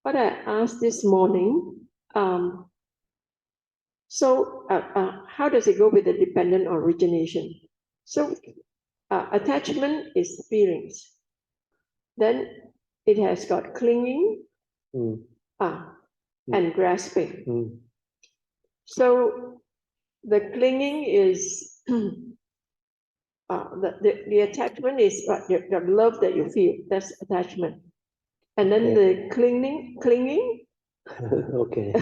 what I asked this morning, how does it go with the dependent origination? So attachment is feelings. Then it has got clinging and grasping. So the clinging is the attachment is the love that you feel. That's attachment. And then the clinging okay.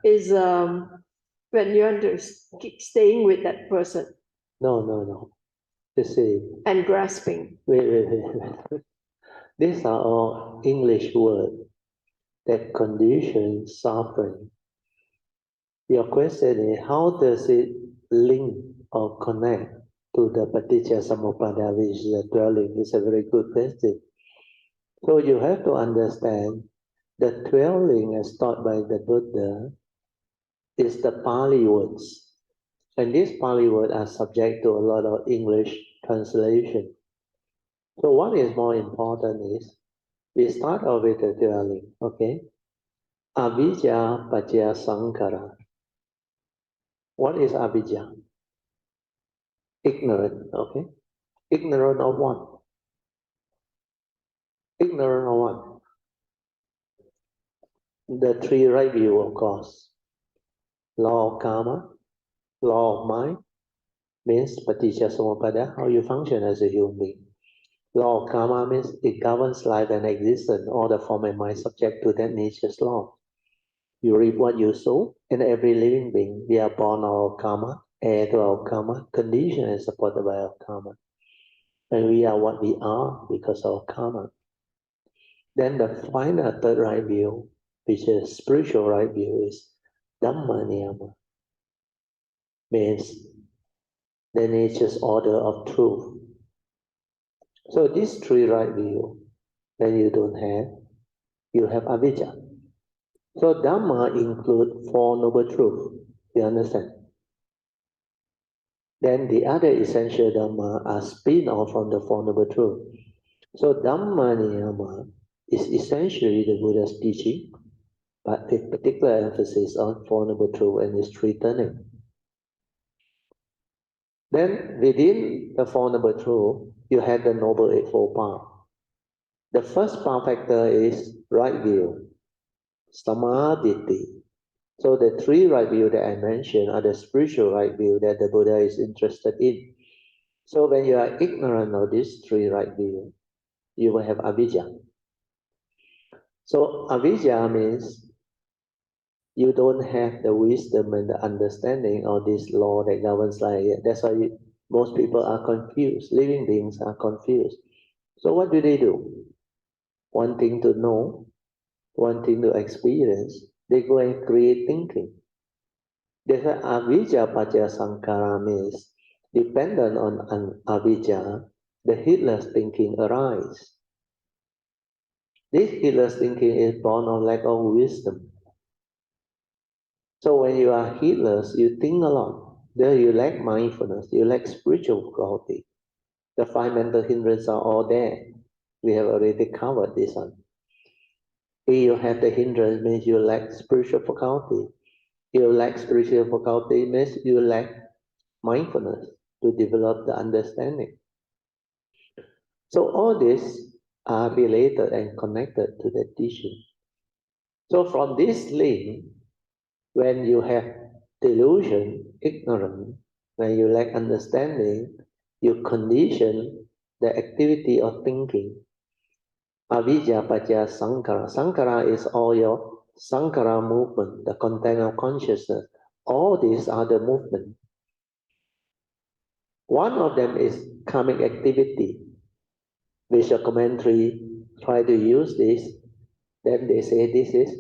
is when you want to keep staying with that person. No. You see. And grasping. Wait. These are all English words that condition suffering. Your question is, how does it link or connect to the paticca samuppada, which is the dwelling? It's a very good question. So you have to understand the dwelling as taught by the Buddha is the Pali words. And these Pali words are subject to a lot of English translation. So what is more important is, we start off with the dwelling, okay? Avijja pacaya sankhara. What is avijja? Ignorant, okay? Ignorant of what? Ignorant of what? The three right view, of course. Law of karma, law of mind, means paticca samuppada, how you function as a human being. Law of karma means it governs life and existence, all the form and mind subject to that nature's law. You reap what you sow, and every living being, we are born our karma, heir to our karma, conditioned and supported by our karma. And we are what we are because of karma. Then the final third right view, which is spiritual right view, is Dhamma Niyama, means the nature's order of truth. So these three right view, when you don't have, you have avijja. So Dhamma include Four Noble Truths, you understand? Then the other essential Dhamma are spin-off from the Four Noble Truths. So Dhamma Niyama is essentially the Buddha's teaching, but with particular emphasis on Four Noble Truths and its three turning. Then within the Four Noble Truths, you have the Noble Eightfold Path. The first path factor is right view, samadhi. So the three right view that I mentioned are the spiritual right view that the Buddha is interested in. So when you are ignorant of these three right view, you will have avijja. So avijja means you don't have the wisdom and the understanding of this law that governs life. That's why most people are confused. Living beings are confused. So what do? Wanting to know, wanting to experience, they go and create thinking. That's why avijja pacaya sankhara means dependent on avijja, the heedless thinking arises. This heedless thinking is born of lack of wisdom. So when you are heedless, you think a lot. There you lack mindfulness, you lack spiritual quality. The five mental hindrances are all there. We have already covered this one. If you have the hindrance, means you lack spiritual faculty. You lack spiritual faculty means you lack mindfulness to develop the understanding. So all these are related and connected to the teaching. So from this link, when you have delusion, ignorance, when you lack understanding, you condition the activity of thinking. Avijja pacaya sankhara. Sankhara is all your sankhara movement, the content of consciousness. All these are the movement. One of them is karmic activity, which a commentary try to use this. Then they say this is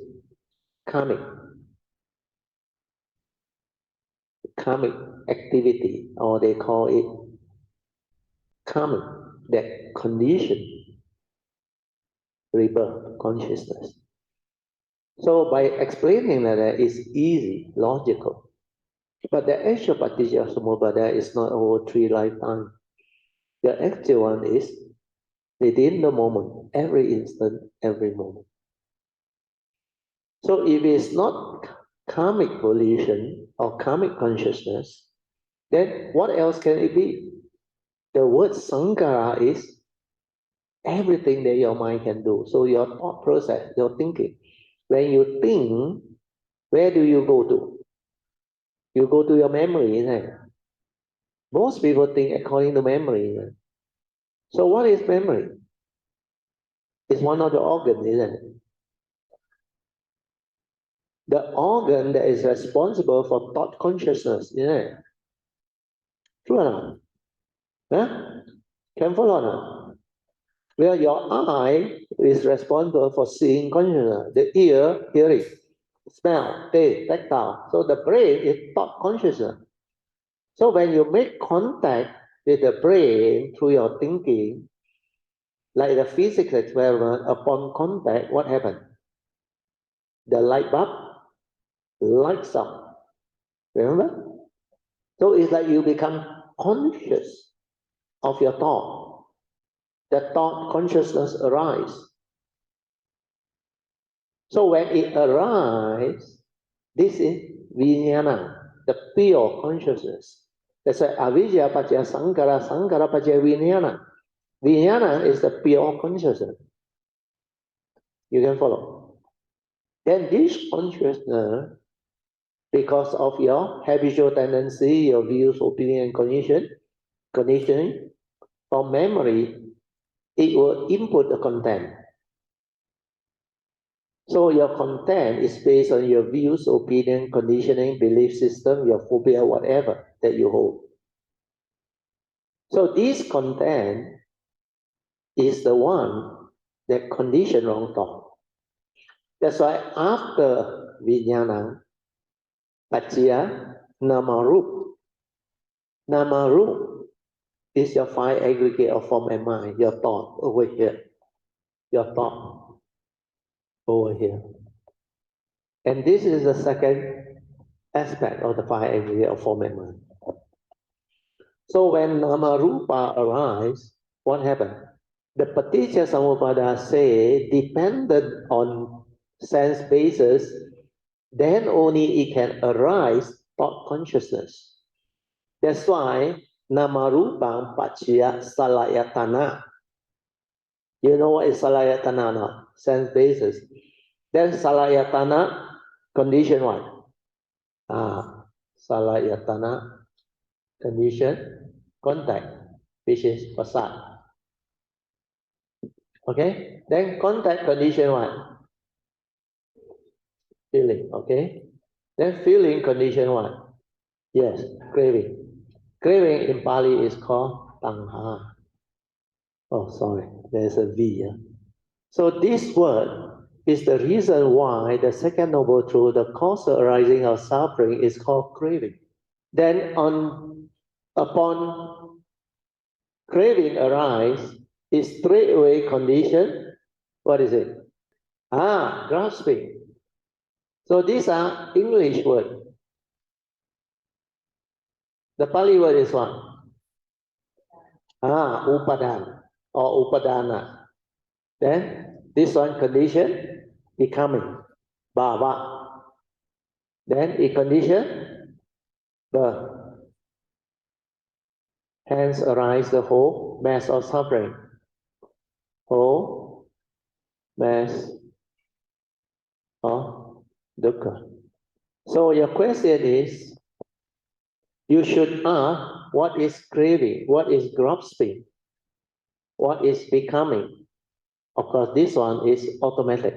karmic activity, or they call it karmic, that condition rebirth consciousness. So by explaining that, it's easy, logical. But the actual paticca samuppada is not over 3 lifetimes. The actual one is within the moment, every instant, every moment. So if it's not karmic volition or karmic consciousness, then what else can it be? The word sankara is everything that your mind can do. So your thought process, your thinking. When you think, where do you go to? You go to your memory, isn't it? Most people think according to memory. Isn't it? So what is memory? It's one of the organs, isn't it? The organ that is responsible for thought consciousness, isn't it? True or not? Huh? Can follow or not? Where your eye is responsible for seeing consciousness, the ear, hearing, smell, taste, tactile. So the brain is thought consciousness. So when you make contact with the brain through your thinking, like the physics experiment, upon contact, what happened? The light bulb lights up. Remember? So it's like you become conscious of your thought. The thought consciousness arises. So when it arises, this is vijnana, the pure consciousness. That's why avijja paccaya sankara, sankara paccaya vijnana. Vijnana is the pure consciousness. You can follow. Then this consciousness, because of your habitual tendency, your views, opinion, and conditioning, from memory, it will input the content. So your content is based on your views, opinion, conditioning, belief system, your phobia, whatever that you hold. So this content is the one that condition wrong thought. That's why after vijnana, paccaya, namarup. Namarup is your five aggregate of form and mind, your thought over here, your thought over here. And this is the second aspect of the five aggregate of form and mind. So when namarupa arrives, what happened? The paticca samuppada say dependent on sense basis, then only it can arise thought consciousness. That's why namarupam paccaya salayatana. You know what is salayatana now? Sense basis. Then salayatana condition one. Salayatana condition contact, which is pasad. Okay, then contact condition one. Feeling, okay? Then feeling condition one. Yes, craving. Craving in Pali is called tanha. Oh, sorry, there's a V. So this word is the reason why the second noble truth, the cause arising of suffering, is called craving. Then upon craving arise, is straight away condition. What is it? Grasping. So these are English words. The Pali word is what? Upadan or upadana. Then this one condition, becoming, bhava. Then it condition, birth. Hence arise the whole mass of suffering. Whole mass of dukkha. So your question is, you should ask, what is craving? What is grasping? What is becoming? Of course, this one is automatic.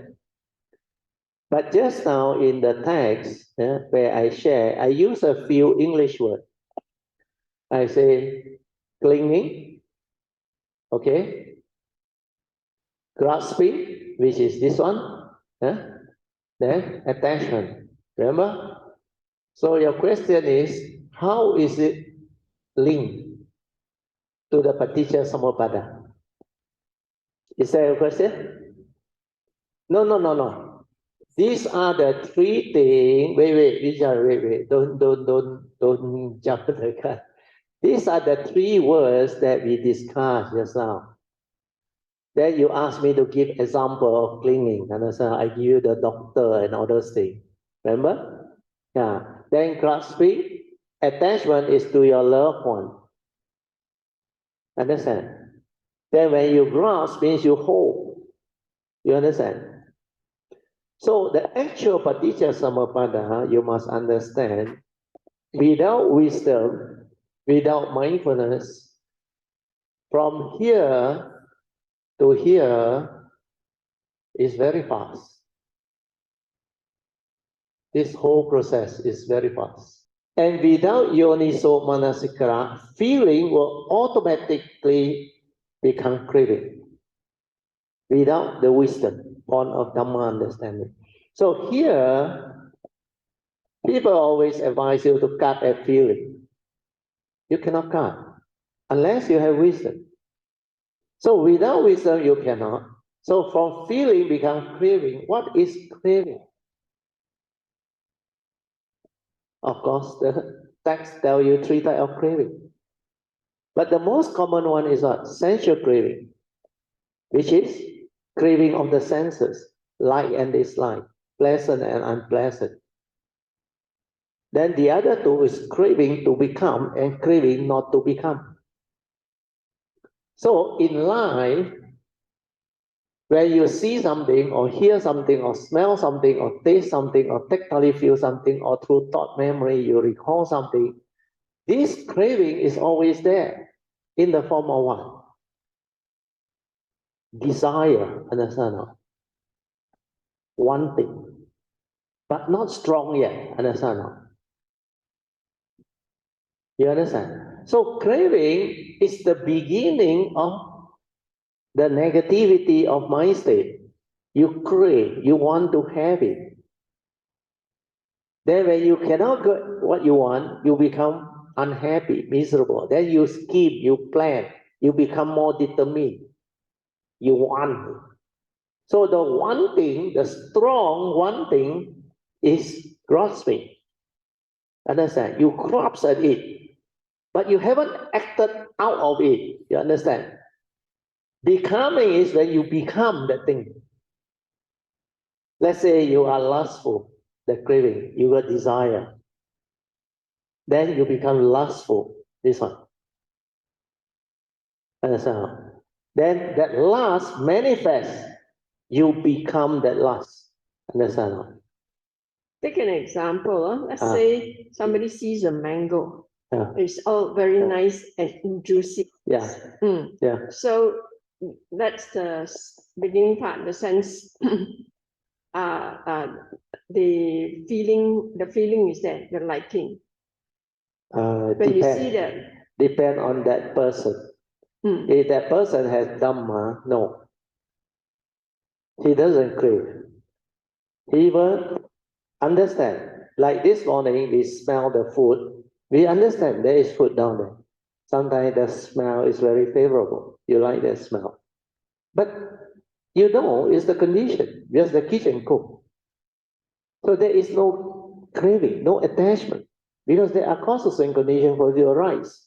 But just now in the text where I share, I use a few English words. I say clinging, okay, grasping, which is this one, then attachment. Remember? So your question is, how is it linked to the paticca samuppada? Is that a question? No. These are the three things. Wait. Don't jump the gun. These are the three words that we discussed just now. Then you ask me to give example of clinging. Understand? I give you the doctor and all those things. Remember? Yeah. Then grasping, attachment is to your loved one. Understand? Then when you grasp means you hold. You understand? So the actual paticca samuppada, you must understand, without wisdom, without mindfulness, from here to here is very fast. This whole process is very fast. And without yoniso manasikara, feeling will automatically become craving. Without the wisdom, born of Dhamma understanding. So here, people always advise you to cut at feeling. You cannot cut unless you have wisdom. So without wisdom, you cannot. So from feeling become craving. What is craving? Of course, the text tell you 3 types of craving. But the most common one is what? Sensual craving, which is craving of the senses, like and dislike, pleasant and unpleasant. Then the other two is craving to become and craving not to become. So in life, when you see something or hear something or smell something or taste something or tactily feel something or through thought memory you recall something, this craving is always there in the form of what? Desire, understand? Wanting, but not strong yet, understand? You understand? So craving is the beginning of the negativity of mind state. You crave, you want to have it. Then when you cannot get what you want, you become unhappy, miserable. Then you scheme, you plan, you become more determined. You want. So the one thing, the strong one thing is grasping. Understand? You grasp at it, but you haven't acted out of it. You understand? Becoming is when you become the thing. Let's say you are lustful, the craving, you got desire. Then you become lustful, this one. Understand? Then that lust manifests, you become that lust. Understand? Take an example. Let's say somebody sees a mango. Yeah. It's all very nice and juicy. Yeah. Yeah. So that's the beginning part, the sense. The feeling is there, the liking. When you see that, depend on that person. If that person has Dhamma, no. He doesn't crave. He will understand. Like this morning, we smell the food. We understand there is food down there. Sometimes the smell is very favorable. You like that smell. But you know it's the condition. Just the kitchen cook. So there is no craving, no attachment. Because there are causes and conditions for your rice.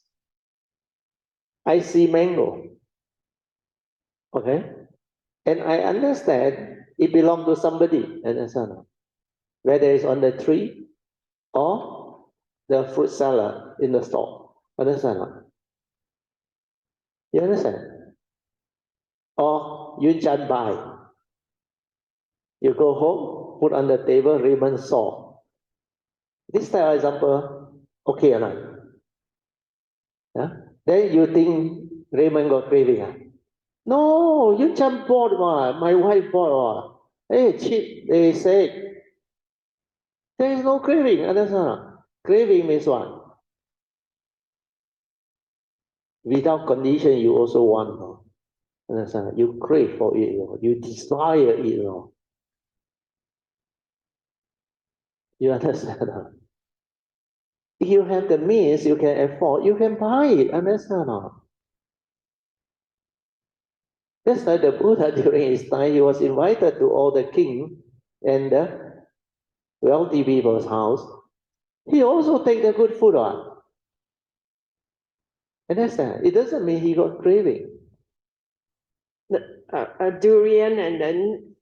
I see mango. Okay? And I understand it belongs to somebody. Understand? Whether it's on the tree or the fruit seller in the store. Understand? You understand? Or you just buy. You go home, put on the table, ribbon saw. This type of example, okay or not? Yeah? Then you think Raymond got craving. No, you just bought one. My wife bought one. Hey, cheap, they say. There is no craving, understand? Craving means what? Without condition, you also want. Understand? You crave for it, you desire it. You understand? If you have the means, you can afford, you can buy it. Understand? That's why the Buddha during his time, he was invited to all the king and the wealthy people's house. He also take the good food on. Understand? It doesn't mean he got craving. a durian and then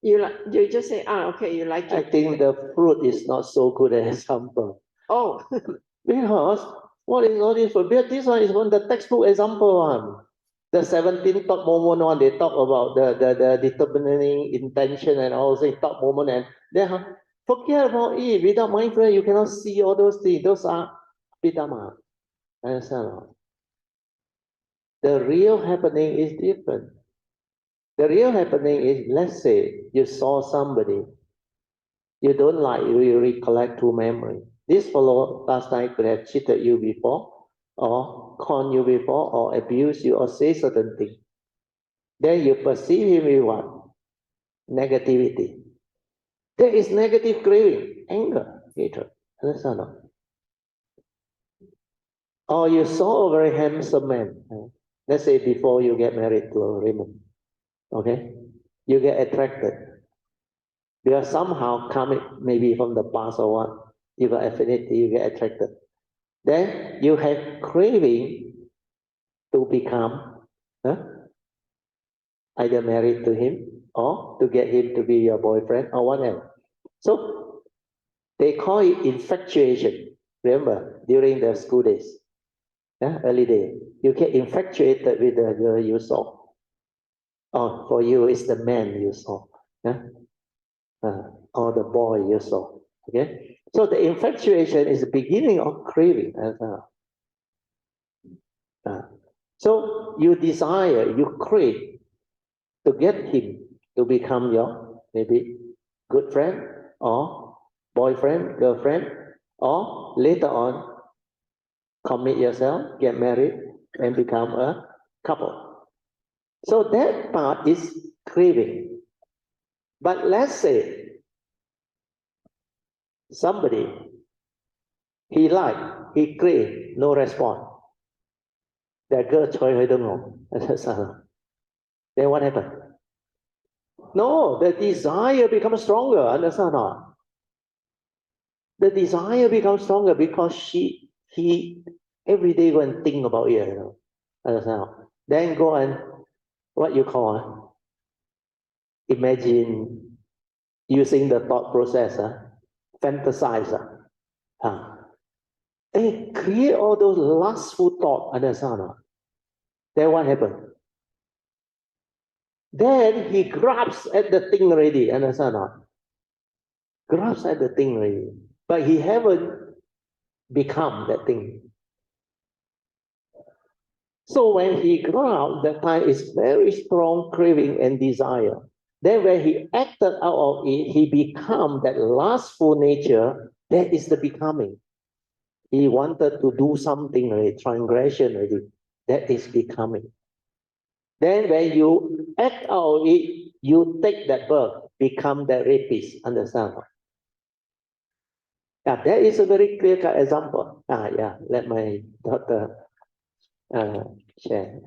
you just say, okay, you like I it. think the fruit is not so good an example. Oh, Because what is all this for? This one is one the textbook example one. The 17 top moment one, they talk about the determining intention and all say top moment, and then forget about it. Without mindfulness, you cannot see all those things. Those are vidama. Understand? The real happening is different. The real happening is, let's say you saw somebody you don't like, you recollect through memory. This fellow last night could have cheated you before, or con you before, or abused you, or say certain things. Then you perceive him with what? Negativity. There is negative craving, anger, hatred. Understand? Or you saw a very handsome man. Let's say before you get married to a woman. Okay? You get attracted. Because somehow coming maybe from the past or what, you got affinity, you get attracted. Then you have craving to become either married to him or to get him to be your boyfriend or whatever. So they call it infatuation. Remember, during the school days, early day, you get infatuated with the girl you saw. Oh, for you, it's the man you saw. Or the boy you saw. Okay? So the infatuation is the beginning of craving. So you desire, you crave to get him to become your maybe good friend or boyfriend, girlfriend, or later on commit yourself, get married, and become a couple. So that part is craving. But let's say somebody he like, he crave, no response. That girl choi hơi đông ngộ. Then what happened? No, the desire becomes stronger. Understand or not? The desire becomes stronger because he every day go and think about it. Understand? Then go and what you call imagine using the thought process, fantasize. And create all those lustful thoughts. Understand? Then what happened? Then he grabs at the thing already. Understand? Grabs at the thing already. But he haven't become that thing. So when he grabs, that time is very strong craving and desire. Then when he acted out of it, he become that lustful nature. That is the becoming. He wanted to do something already, transgression already. That is becoming. Then when you act out of it, you take that birth, become the rapist. Understand? Yeah, that is a very clear-cut example. Yeah, let my daughter share.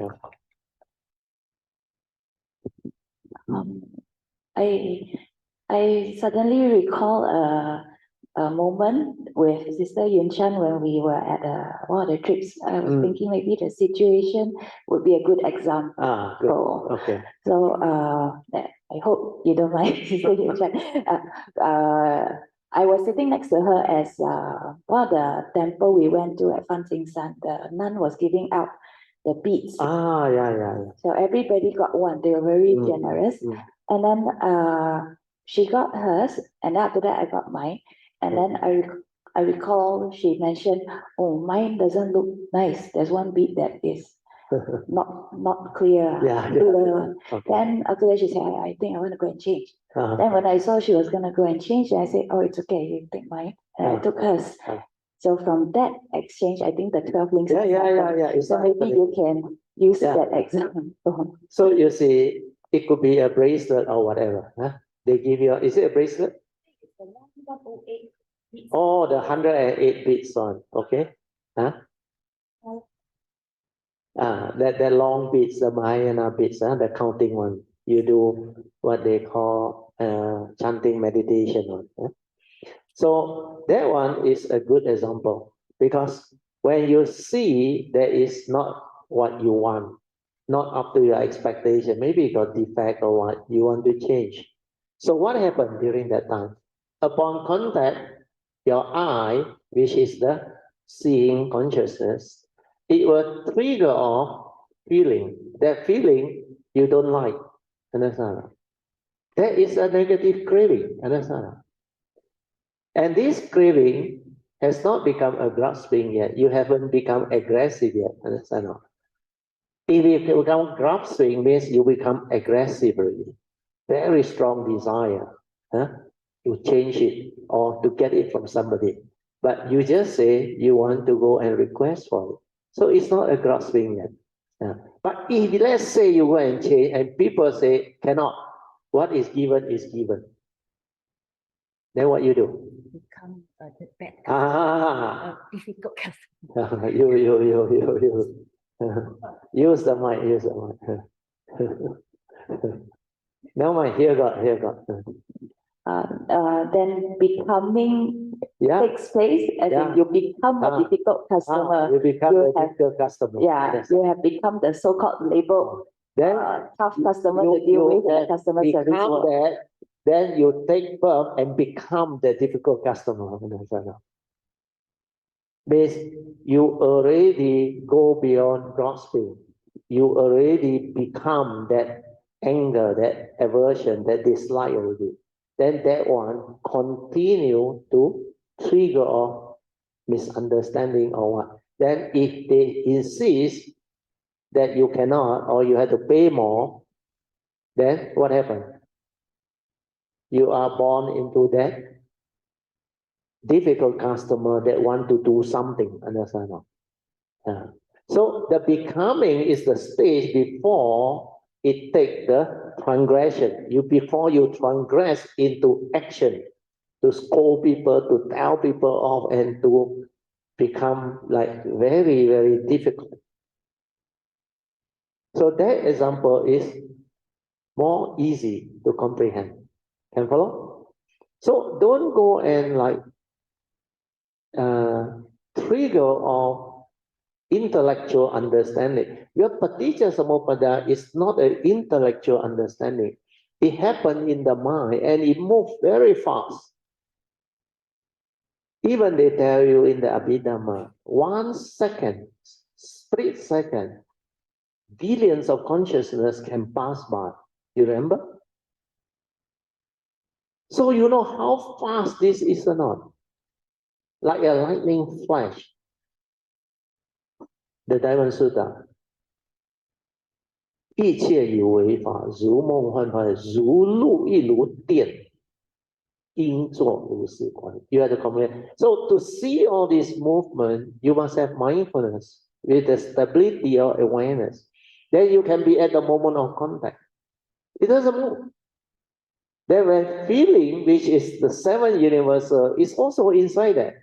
Yeah. I suddenly recall a moment with Sister Yun Chan when we were at one of the trips. I was thinking maybe the situation would be a good example. Good. Okay. So I hope you don't mind, Sister Yun Chan. I was sitting next to her as one of the temple we went to at Fan Sing San. The nun was giving out the beads. Yeah. So everybody got one. They were very generous. And then she got hers, and after that I got mine. And then I recall she mentioned, "Oh, mine doesn't look nice. There's one bead that is not clear." Yeah. Okay. Then after that she said, I think I want to go and change. Then when I saw she was gonna go and change, I said, "Oh, it's okay. You take mine." And I took hers. So from that exchange, I think the 12 links. Yeah. So maybe you can use that example. So you see, it could be a bracelet or whatever. They give you, is it a bracelet? It's the 108 beads. Oh, the 108 beads one. Okay. That long beads, the Mahayana beads, the counting one. You do what they call chanting meditation on. So that one is a good example because when you see there is not what you want, not up to your expectation. Maybe you got defect or what, you want to change. So what happened during that time? Upon contact, your eye, which is the seeing consciousness, it will trigger off feeling. That feeling you don't like. Understand? That is a negative craving. Understand? And this craving has not become a grasping yet. You haven't become aggressive yet. Understand? If you become grasping, means you become aggressive already. Very strong desire to change it or to get it from somebody. But you just say you want to go and request for it. So it's not a grasping yet. But if let's say you go and change and people say cannot, what is given is given. Then what you do? Become a bad Ah, difficult customer. you. Use the mic, use the mic. Now my here got. Then becoming Yeah. takes place, and Yeah. then you become a difficult customer. You become You a have- difficult customer. Yeah, Yes. you have become the so-called label Then tough customer to deal with in the customer service become world. that, then you take birth and become the difficult customer. Means you already go beyond grasping. You already become that anger, that aversion, that dislike already. Then that one continue to trigger off misunderstanding or what. Then if they insist that you cannot or you have to pay more, then what happened? You are born into that difficult customer that want to do something. Understand? So the becoming is the stage before it take the transgression. Before you transgress into action, to scold people, to tell people off, and to become like very, very difficult. So that example is more easy to comprehend. Can follow? So don't go and like trigger or intellectual understanding. Your paticca samuppada is not an intellectual understanding. It happened in the mind and it moves very fast. Even they tell you in the Abhidhamma, 1 second, split second, billions of consciousness can pass by. You remember? So you know how fast this is or not? Like a lightning flash. The Diamond Sutra. 一切有为法，如梦幻法，如露亦如电，应作如是观。You have to comprehend. So to see all this movement, you must have mindfulness with the stability of awareness. Then you can be at the moment of contact. It doesn't move. Then when feeling, which is the seven universal, is also inside that.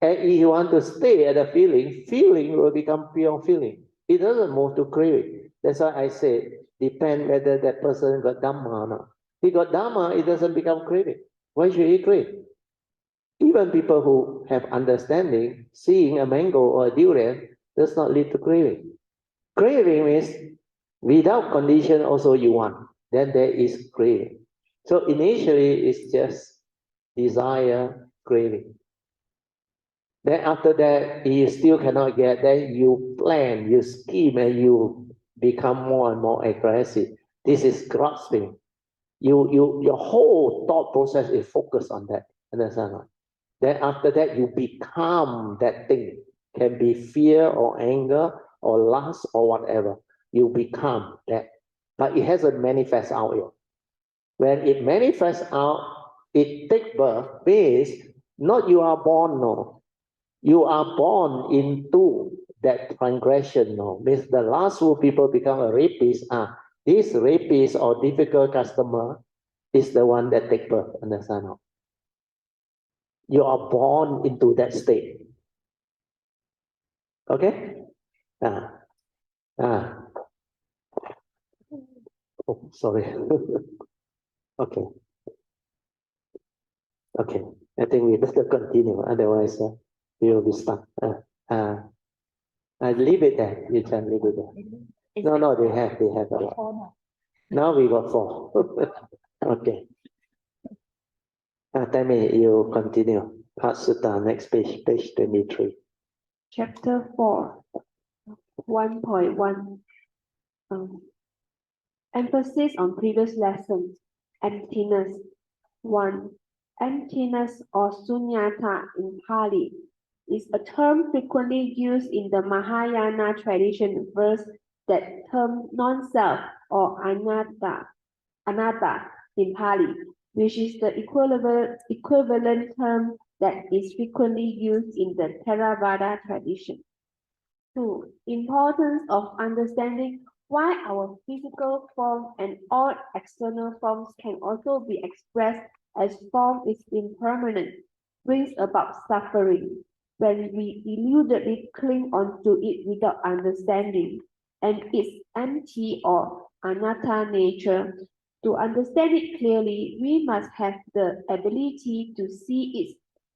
And if you want to stay at the feeling, feeling will become pure feeling. It doesn't move to craving. That's why I say, depend whether that person got Dhamma or not. He got Dhamma, it doesn't become craving. Why should he crave? Even people who have understanding, seeing a mango or a durian does not lead to craving. Craving means without condition also you want. Then there is craving. So initially it's just desire, craving. Then after that, you still cannot get, then you plan, you scheme, and you become more and more aggressive. This is grasping. Your whole thought process is focused on that. Understand? Then after that, you become that thing. Can be fear or anger or lust or whatever. You become that. But it hasn't manifest out yet. When it manifests out, it takes birth, means not you are born, no. You are born into that transgression, no. Means the last two people become a rapist. This rapist or difficult customer is the one that take birth. Understand? No? You are born into that state. Okay? Oh, sorry. Okay. Okay. I think we better continue. Otherwise, we will be stuck. I leave it there. You can leave it there. No, they have a lot. Four now. Now we got 4. Okay. Tammy, you continue. Sutta, next page, page 23. Chapter 4, 1.1. Emphasis on previous lessons. Emptiness. 1. Emptiness or sunyata in Pali is a term frequently used in the Mahayana tradition verse that term non-self or anatta in Pali, which is the equivalent term that is frequently used in the Theravada tradition. 2. Importance of understanding why our physical form and all external forms can also be expressed as form is impermanent, brings about suffering when we illudedly cling onto it without understanding, and its empty or anatta nature. To understand it clearly, we must have the ability to see its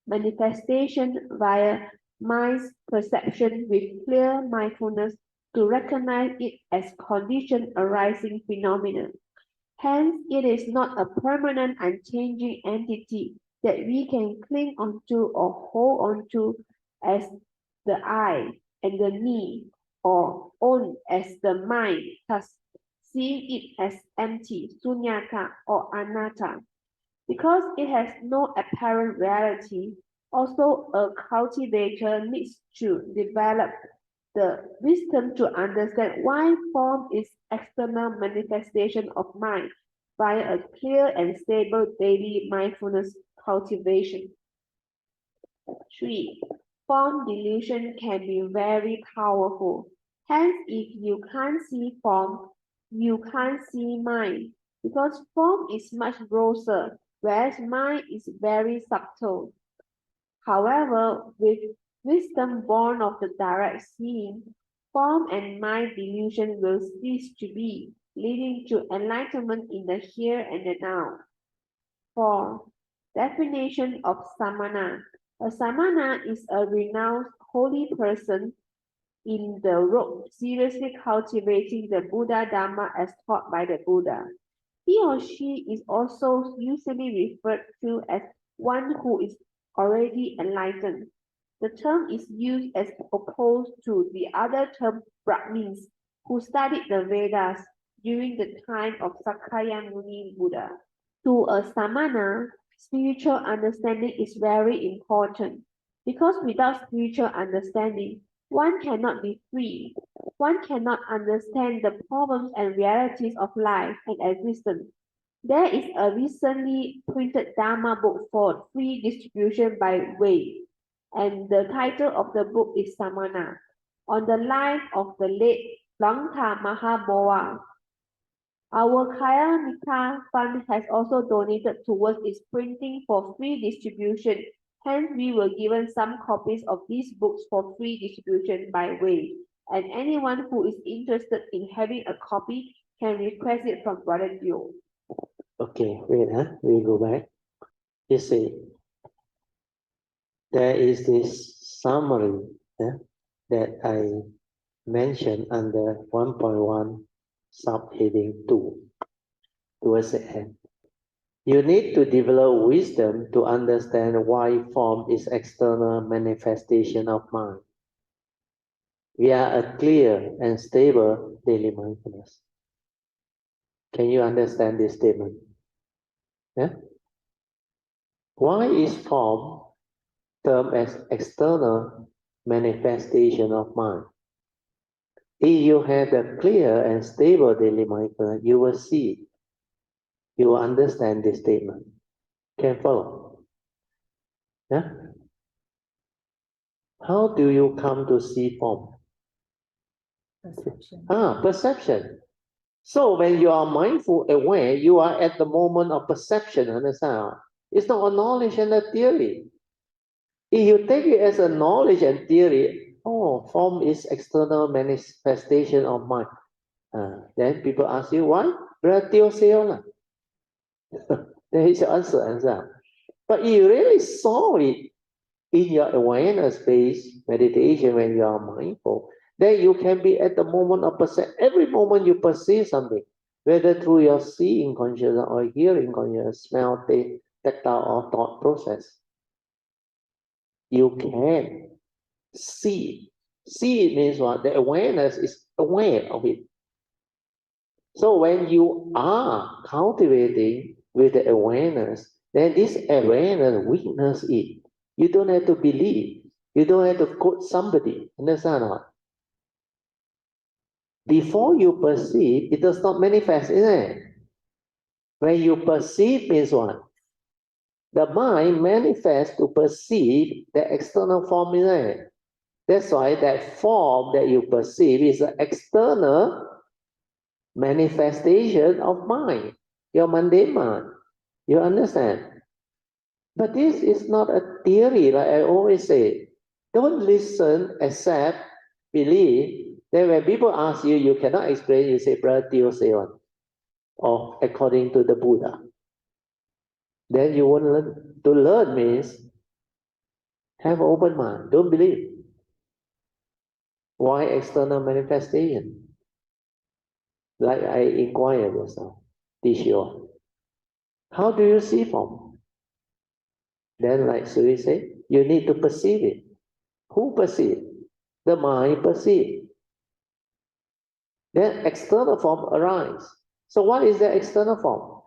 manifestation via mind's perception with clear mindfulness to recognize it as conditioned arising phenomena. Hence, it is not a permanent unchanging entity that we can cling onto or hold onto as the I and the me, or own as the mind, thus seeing it as empty, sunyata or anatta. Because it has no apparent reality, also a cultivator needs to develop the wisdom to understand why form is external manifestation of mind via a clear and stable daily mindfulness cultivation. 3. Form delusion can be very powerful. Hence, if you can't see form, you can't see mind, because form is much grosser, whereas mind is very subtle. However, with wisdom born of the direct seeing, form and mind delusion will cease to be, leading to enlightenment in the here and the now. 4. Definition of samana. A samana is a renowned holy person in the road seriously cultivating the Buddha Dharma as taught by the Buddha. He or she is also usually referred to as one who is already enlightened. The term is used as opposed to the other term Brahmins who studied the Vedas during the time of Sakya Muni Buddha. To a samana, spiritual understanding is very important because without spiritual understanding, one cannot be free. One cannot understand the problems and realities of life and existence. There is a recently printed Dharma book for free distribution by Wei, and the title of the book is Samana, on the life of the late Langta Mahaboa. Our Kaya Mika Fund has also donated towards its printing for free distribution. Hence, we were given some copies of these books for free distribution by Wei, and anyone who is interested in having a copy can request it from Brother Dio. Okay, wait, we go back. You see, there is this summary that I mentioned under 1.1 subheading 2 towards the end. You need to develop wisdom to understand why form is external manifestation of mind. We are a clear and stable daily mindfulness. Can you understand this statement? Yeah? Why is form termed as external manifestation of mind? If you have a clear and stable daily mindfulness, you will see it. You will understand this statement. Can follow? Yeah? How do you come to see form? Perception. Perception. So when you are mindful, aware, you are at the moment of perception, understand? It's not a knowledge and a theory. If you take it as a knowledge and theory, form is external manifestation of mind. Then people ask you, why? There is your answer. But you really saw it in your awareness-based meditation when you are mindful, Then you can be at the moment of perception. Every moment you perceive something, whether through your seeing consciousness or hearing consciousness, smell, taste, tactile or thought process, you can see. See means what? The awareness is aware of it. So when you are cultivating with the awareness, then this awareness witness it. You don't have to believe. You don't have to quote somebody. Understand or not? Before you perceive, it does not manifest, isn't it? When you perceive means what? The mind manifests to perceive the external form, isn't it? That's why that form that you perceive is an external manifestation of mind, your mundane mind. You understand? But this is not a theory, like I always say. Don't listen, accept, believe. Then when people ask you, you cannot explain, you say, Brother Teo say one, or according to the Buddha. Then you won't learn. To learn means have an open mind. Don't believe. Why external manifestation? Like I inquired just now, teach you. How do you see form? Then, like Suri said, you need to perceive it. Who perceive? The mind perceive. Then external form arise. So what is the external form?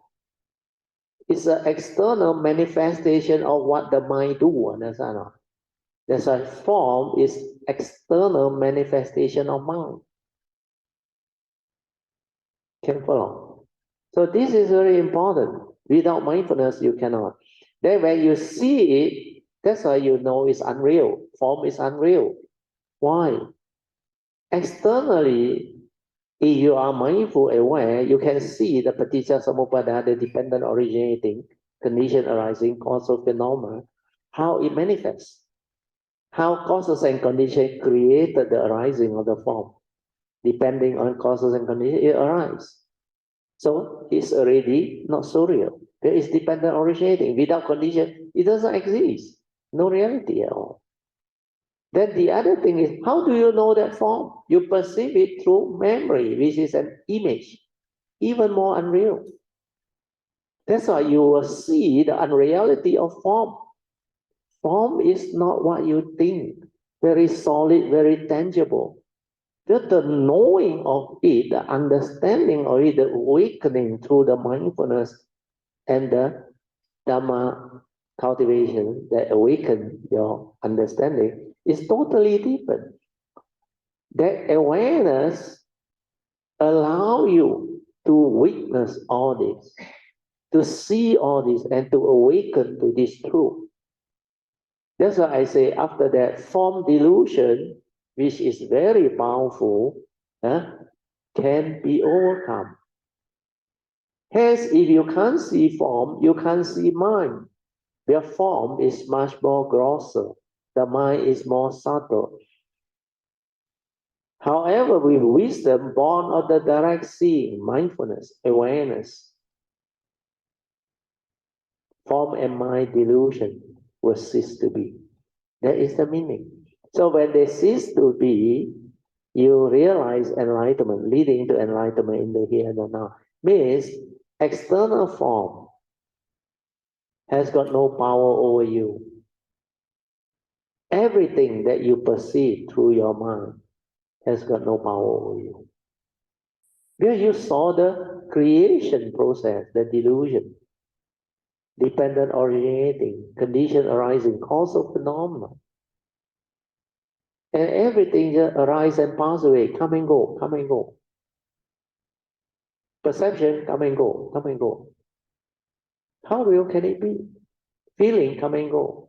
It's an external manifestation of what the mind do. Understand? That's why form is external manifestation of mind. Can follow? So this is very important. Without mindfulness, you cannot. Then when you see it, that's why you know it's unreal. Form is unreal. Why? Externally, if you are mindful, aware, you can see the paticca samuppada, the dependent originating, condition arising, causal phenomena, how it manifests. How causes and condition created the arising of the form. Depending on causes and conditions, it arises. So it's already not so real. There is dependent originating. Without condition, it doesn't exist. No reality at all. Then the other thing is, how do you know that form? You perceive it through memory, which is an image, even more unreal. That's why you will see the unreality of form. Form is not what you think, very solid, very tangible. Just the knowing of it, the understanding of it, the awakening through the mindfulness and the Dhamma cultivation that awaken your understanding is totally different. That awareness allow you to witness all this, to see all this, and to awaken to this truth. That's why I say after that form delusion, which is very powerful, can be overcome. Hence, if you can't see form, you can't see mind. Their form is much more grosser. The mind is more subtle. However, with wisdom born of the direct seeing, mindfulness, awareness, form and mind delusion will cease to be. That is the meaning. So when they cease to be, you realize enlightenment, leading to enlightenment in the here and the now. Means external form has got no power over you. Everything that you perceive through your mind has got no power over you. Because you saw the creation process, the delusion, dependent originating, condition arising, causal phenomena. And everything just arise and pass away, come and go, come and go. Perception, come and go, come and go. How real can it be? Feeling, come and go.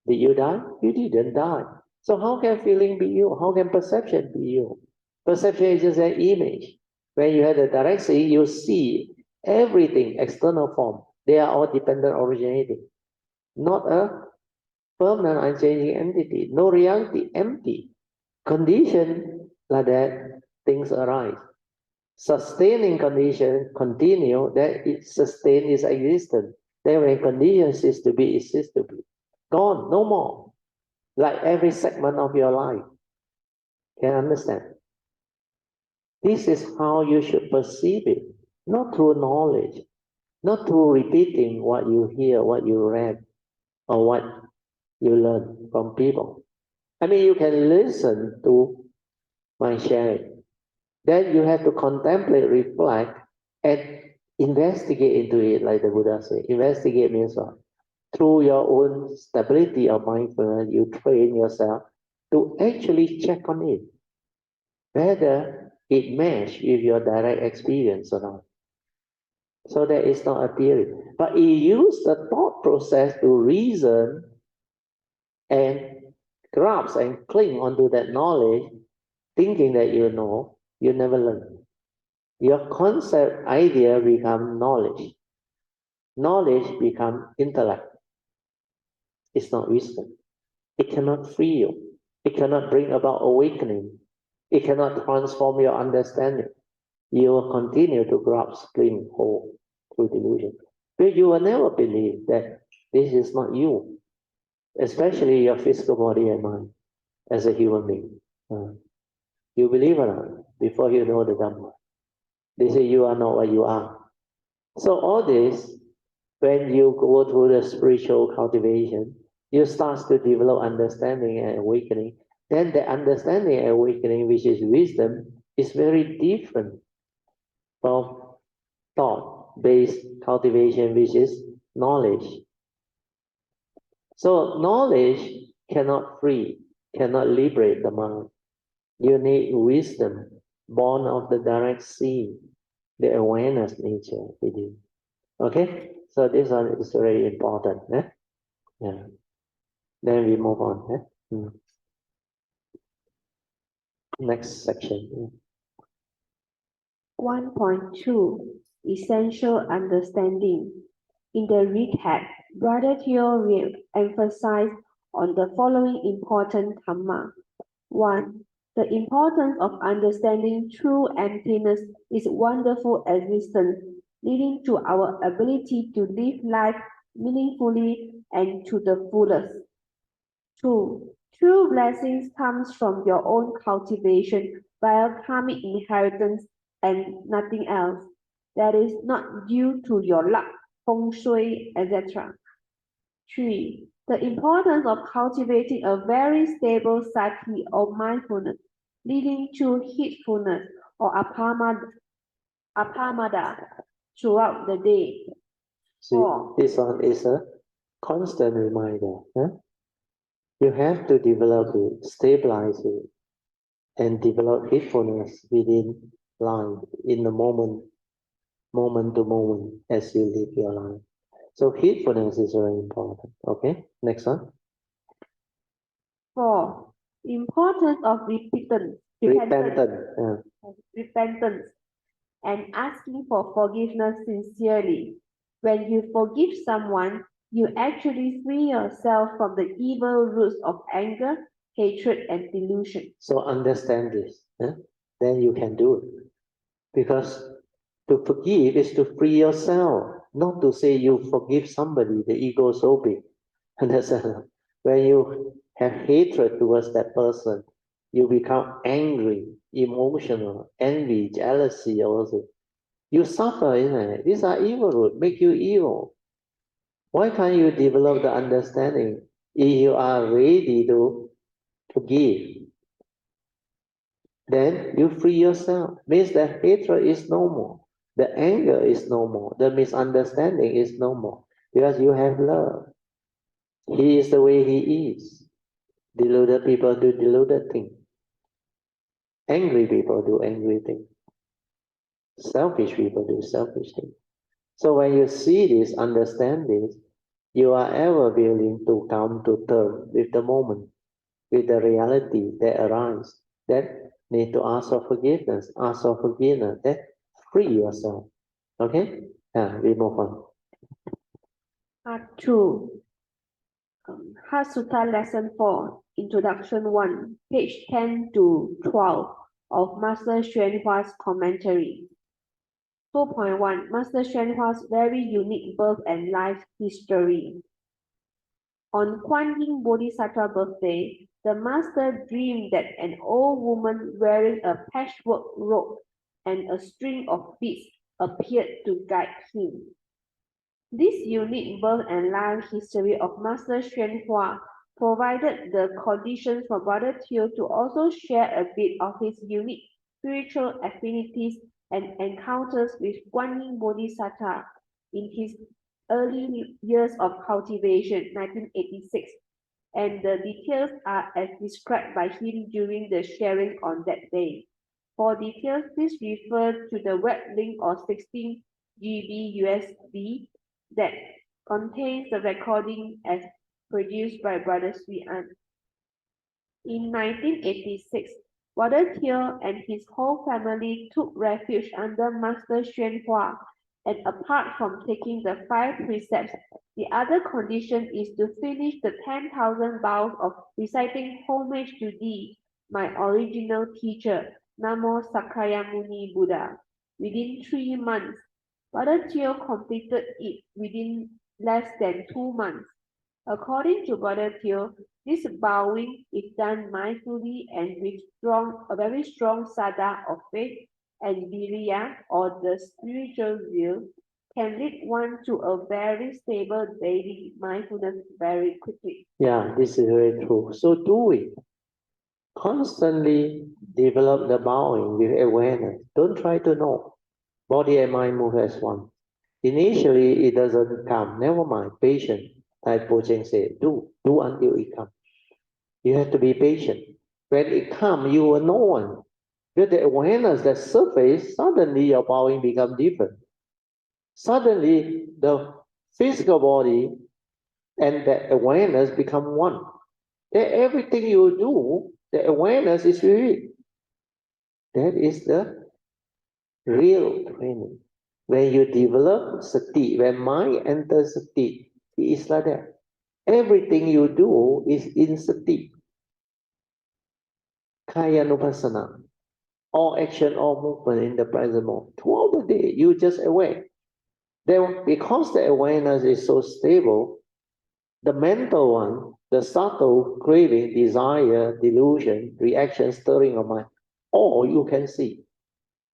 Did you die? You didn't die. So how can feeling be you? How can perception be you? Perception is just an image. When you have the direct seeing, you see everything, external form. They are all dependent originating. Not a permanent unchanging entity. No reality, empty. Condition like that, things arise. Sustaining condition continue, that it sustain its existence. Then when condition cease to be, it cease to be. Gone, no more. Like every segment of your life. can understand. This is how you should perceive it, not through knowledge, not through repeating what you hear, what you read, or what you learn from people. I mean, you can listen to my sharing. Then you have to contemplate, reflect, and investigate into it, like the Buddha said. Investigate means what? Through your own stability of mindfulness, you train yourself to actually check on it, whether it matches with your direct experience or not. So that is not a theory. But you use the thought process to reason and grasp and cling onto that knowledge, thinking that you know, you never learn. Your concept idea become knowledge. Knowledge become intellect. It's not wisdom. It cannot free you. It cannot bring about awakening. It cannot transform your understanding. You will continue to grasp, cling, hold through delusion. But you will never believe that this is not you, especially your physical body and mind as a human being. You believe or not before you know the Dhamma. They say you are not what you are. So all this, when you go through the spiritual cultivation, you start to develop understanding and awakening. Then the understanding and awakening, which is wisdom, is very different from thought-based cultivation, which is knowledge. So knowledge cannot free, cannot liberate the mind. You need wisdom, born of the direct seeing, the awareness nature within. Okay, so this one is very important. Yeah. Then we move on. Next section. 1.2 Essential Understanding. In the recap, Brother Teo will emphasize on the following important dhamma. 1. The importance of understanding true emptiness is wonderful existence, leading to our ability to live life meaningfully and to the fullest. 2. True blessings comes from your own cultivation via karmic inheritance and nothing else. That is not due to your luck, feng shui, etc. 3. The importance of cultivating a very stable psyche or mindfulness, leading to heedfulness or apamada throughout the day. See, 4. this one is a constant reminder. You have to develop it, stabilize it, and develop heedfulness within life in the moment to moment as you live your life. So heedfulness is very important. Okay, next one. 4. Importance of repentance and asking for forgiveness sincerely. When you forgive someone, you actually free yourself from the evil roots of anger, hatred, and delusion. So understand this, then you can do it. Because to forgive is to free yourself, not to say you forgive somebody, the ego is so big. And that's when you have hatred towards that person, you become angry, emotional, envy, jealousy, also. You suffer, isn't it? These are evil roots, make you evil. Why can't you develop the understanding if you are ready to forgive? Then you free yourself. Means that hatred is no more. The anger is no more. The misunderstanding is no more. Because you have love. He is the way he is. Deluded people do deluded things. Angry people do angry things. Selfish people do selfish things. So when you see this, understand this, you are ever willing to come to terms with the moment, with the reality that arises. That need to ask for forgiveness, that free yourself. Okay? We move on. Part 2. Heart Sutta Lesson 4, Introduction 1, page 10 to 12 of Master Xuan Hua's commentary. 2.1 Master Xuan Hua's very unique birth and life history. On Kuan Yin Bodhisattva birthday, The master dreamed that an old woman wearing a patchwork robe and a string of beads appeared to guide him. This unique birth and life history of Master Xuan Hua provided the conditions for Brother Teo to also share a bit of his unique spiritual affinities and encounters with Guanyin Bodhisattva in his early years of cultivation, 1986, and the details are as described by him during the sharing on that day. For details, please refer to the web link of 16 GB USB that contains the recording as produced by Brother Sui An. In 1986, Brother Teo and his whole family took refuge under Master Xuan Hua, and apart from taking the 5 precepts, the other condition is to finish the 10,000 vows of reciting homage to thee, my original teacher, Namo Sakyamuni Buddha, within 3 months. Brother Teo completed it within less than 2 months. According to Brother Teo, this bowing is done mindfully and with a very strong sada of faith, and viriya, or the spiritual will, can lead one to a very stable daily mindfulness very quickly. Yeah, this is very true. So do it. Constantly develop the bowing with awareness. Don't try to know. Body and mind move as one. Initially, it doesn't come. Never mind. Patient. Like Po Cheng said, do until it comes. You have to be patient. When it comes, you will know one. With the awareness that surface, suddenly your bowing becomes different. Suddenly, the physical body and the awareness become one. Then everything you do, the awareness is with it. That is the real training. When you develop sati, when mind enters sati, it is like that. Everything you do is in sati. Kaya nupassana. All action, all movement in the present moment. Throughout the day, you just aware. Then, because the awareness is so stable, the mental one, the subtle craving, desire, delusion, reaction, stirring of mind, all you can see.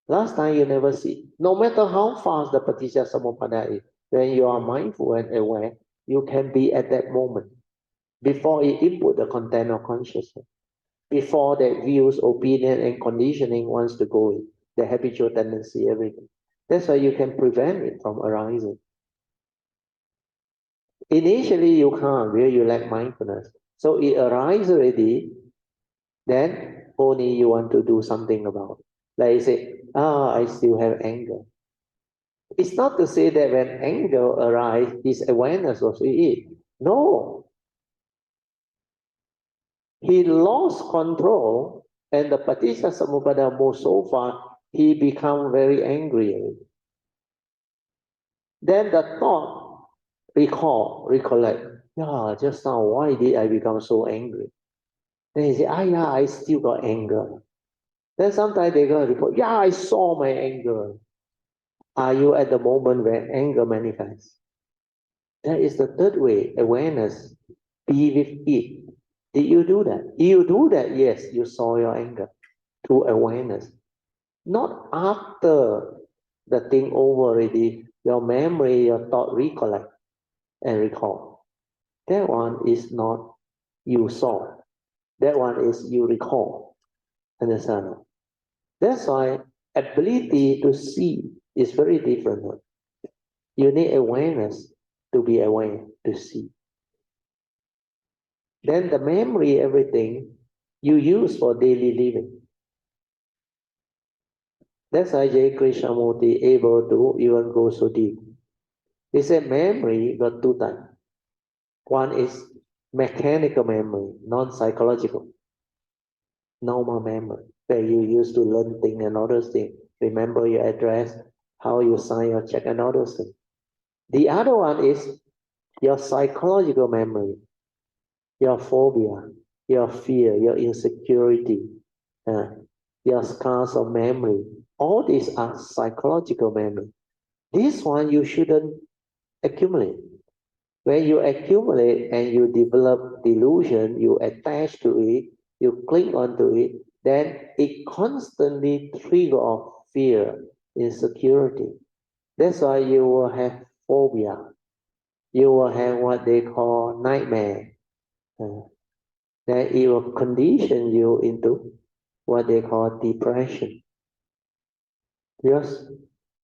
Last time you never see. No matter how fast the paticca samuppada is, when you are mindful and aware, you can be at that moment before it input the content of consciousness. Before that views, opinion, and conditioning wants to go in, the habitual tendency, everything. That's why you can prevent it from arising. Initially, you can't, where you lack mindfulness. So it arises already, then only you want to do something about it. Like you say, I still have anger. It's not to say that when anger arises, his awareness was with it. No. He lost control, and the paticca samuppada moved so far, he become very angry. Then the thought recollect, yeah, just now, why did I become so angry? Then he say, yeah, I still got anger. Then sometimes they go report, yeah, I saw my anger. Are you at the moment when anger manifests? That is the third way, awareness. Be with it. Did you do that? If you do that, yes, you saw your anger through awareness. Not after the thing over already, your memory, your thought recollect and recall. That one is not you saw. That one is you recall. Understand? That's why ability to see is very different. You need awareness to be aware, to see. Then the memory, everything you use for daily living. That's why J. Krishnamurti able to even go so deep. He said memory got 2 types. One is mechanical memory, non-psychological. Normal memory, where you used to learn things and all those things. Remember your address, how you sign your check and all those things. The other one is your psychological memory, your phobia, your fear, your insecurity, your scars of memory. All these are psychological memory. This one you shouldn't accumulate. When you accumulate and you develop delusion, you attach to it, you cling onto it, then it constantly trigger off fear, insecurity. That's why you will have phobia. You will have what they call nightmare. Then it will condition you into what they call depression. Because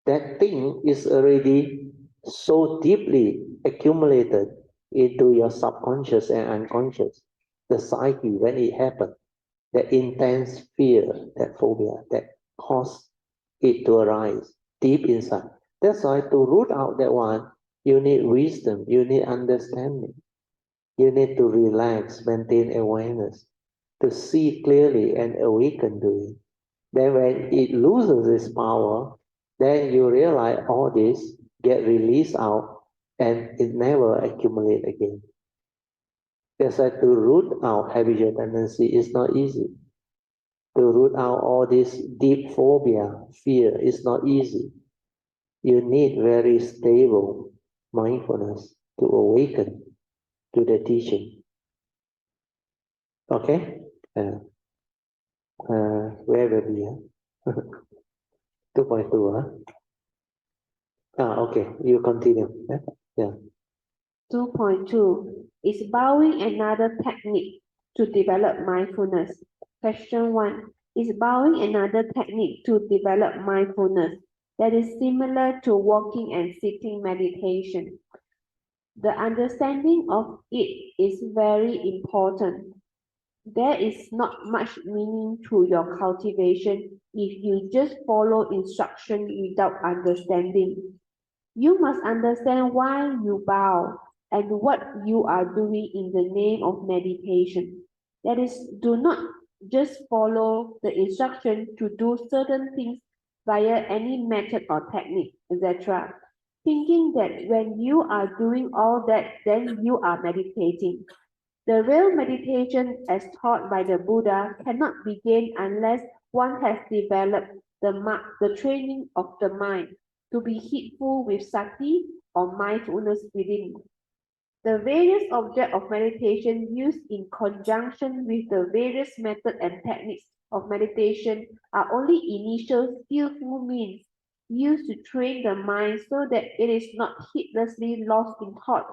that thing is already so deeply accumulated into your subconscious and unconscious, the psyche when it happened, that intense fear, that phobia that caused it to arise deep inside. That's why to root out that one, you need wisdom, you need understanding, you need to relax, maintain awareness, to see clearly and awaken to it. Then when it loses its power, then you realize all this get released out and it never accumulate again. That's why to root out habitual tendency is not easy. To root out all this deep phobia, fear is not easy. You need very stable mindfulness to awaken to the teaching. Okay? Where will we? 2.2, huh? Okay, you continue. Yeah. 2.2 is bowing another technique to develop mindfulness. Question 1 is bowing another technique to develop mindfulness that is similar to walking and sitting meditation. The understanding of it is very important. There is not much meaning to your cultivation if you just follow instruction without understanding. You must understand why you bow and what you are doing in the name of meditation. That is, do not just follow the instruction to do certain things via any method or technique, etc., thinking that when you are doing all that, then you are meditating. The real meditation, as taught by the Buddha, cannot begin unless one has developed the training of the mind to be heedful with sati or mindfulness within. The various objects of meditation used in conjunction with the various methods and techniques of meditation are only initial skillful means used to train the mind so that it is not heedlessly lost in thought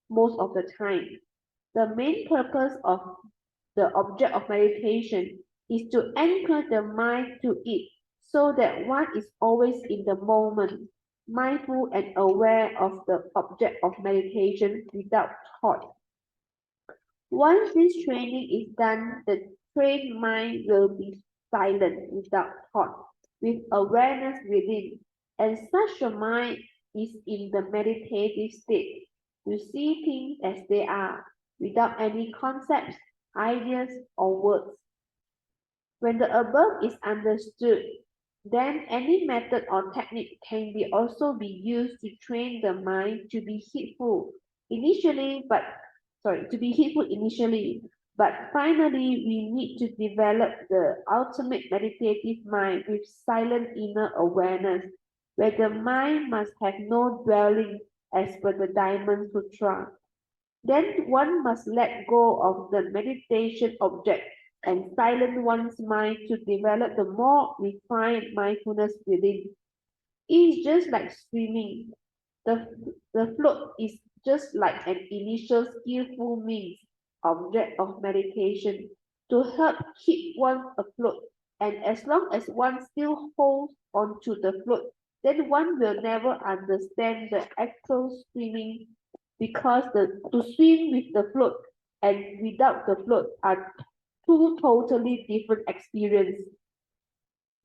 most of the time. The main purpose of the object of meditation is to anchor the mind to it so that one is always in the moment, mindful and aware of the object of meditation without thought. Once this training is done, the trained mind will be silent without thought, with awareness within, and such a mind is in the meditative state. You see things as they are, without any concepts, ideas, or words. When the above is understood, then any method or technique can also be used to train the mind to be heedful initially, but finally we need to develop the ultimate meditative mind with silent inner awareness, where the mind must have no dwelling as per the Diamond Sutra. Then one must let go of the meditation object and silence one's mind to develop the more refined mindfulness within. It is just like swimming. The float is just like an initial skillful means object of meditation to help keep one afloat. And as long as one still holds onto the float, then one will never understand the actual swimming because to swim with the float and without the float are two totally different experiences.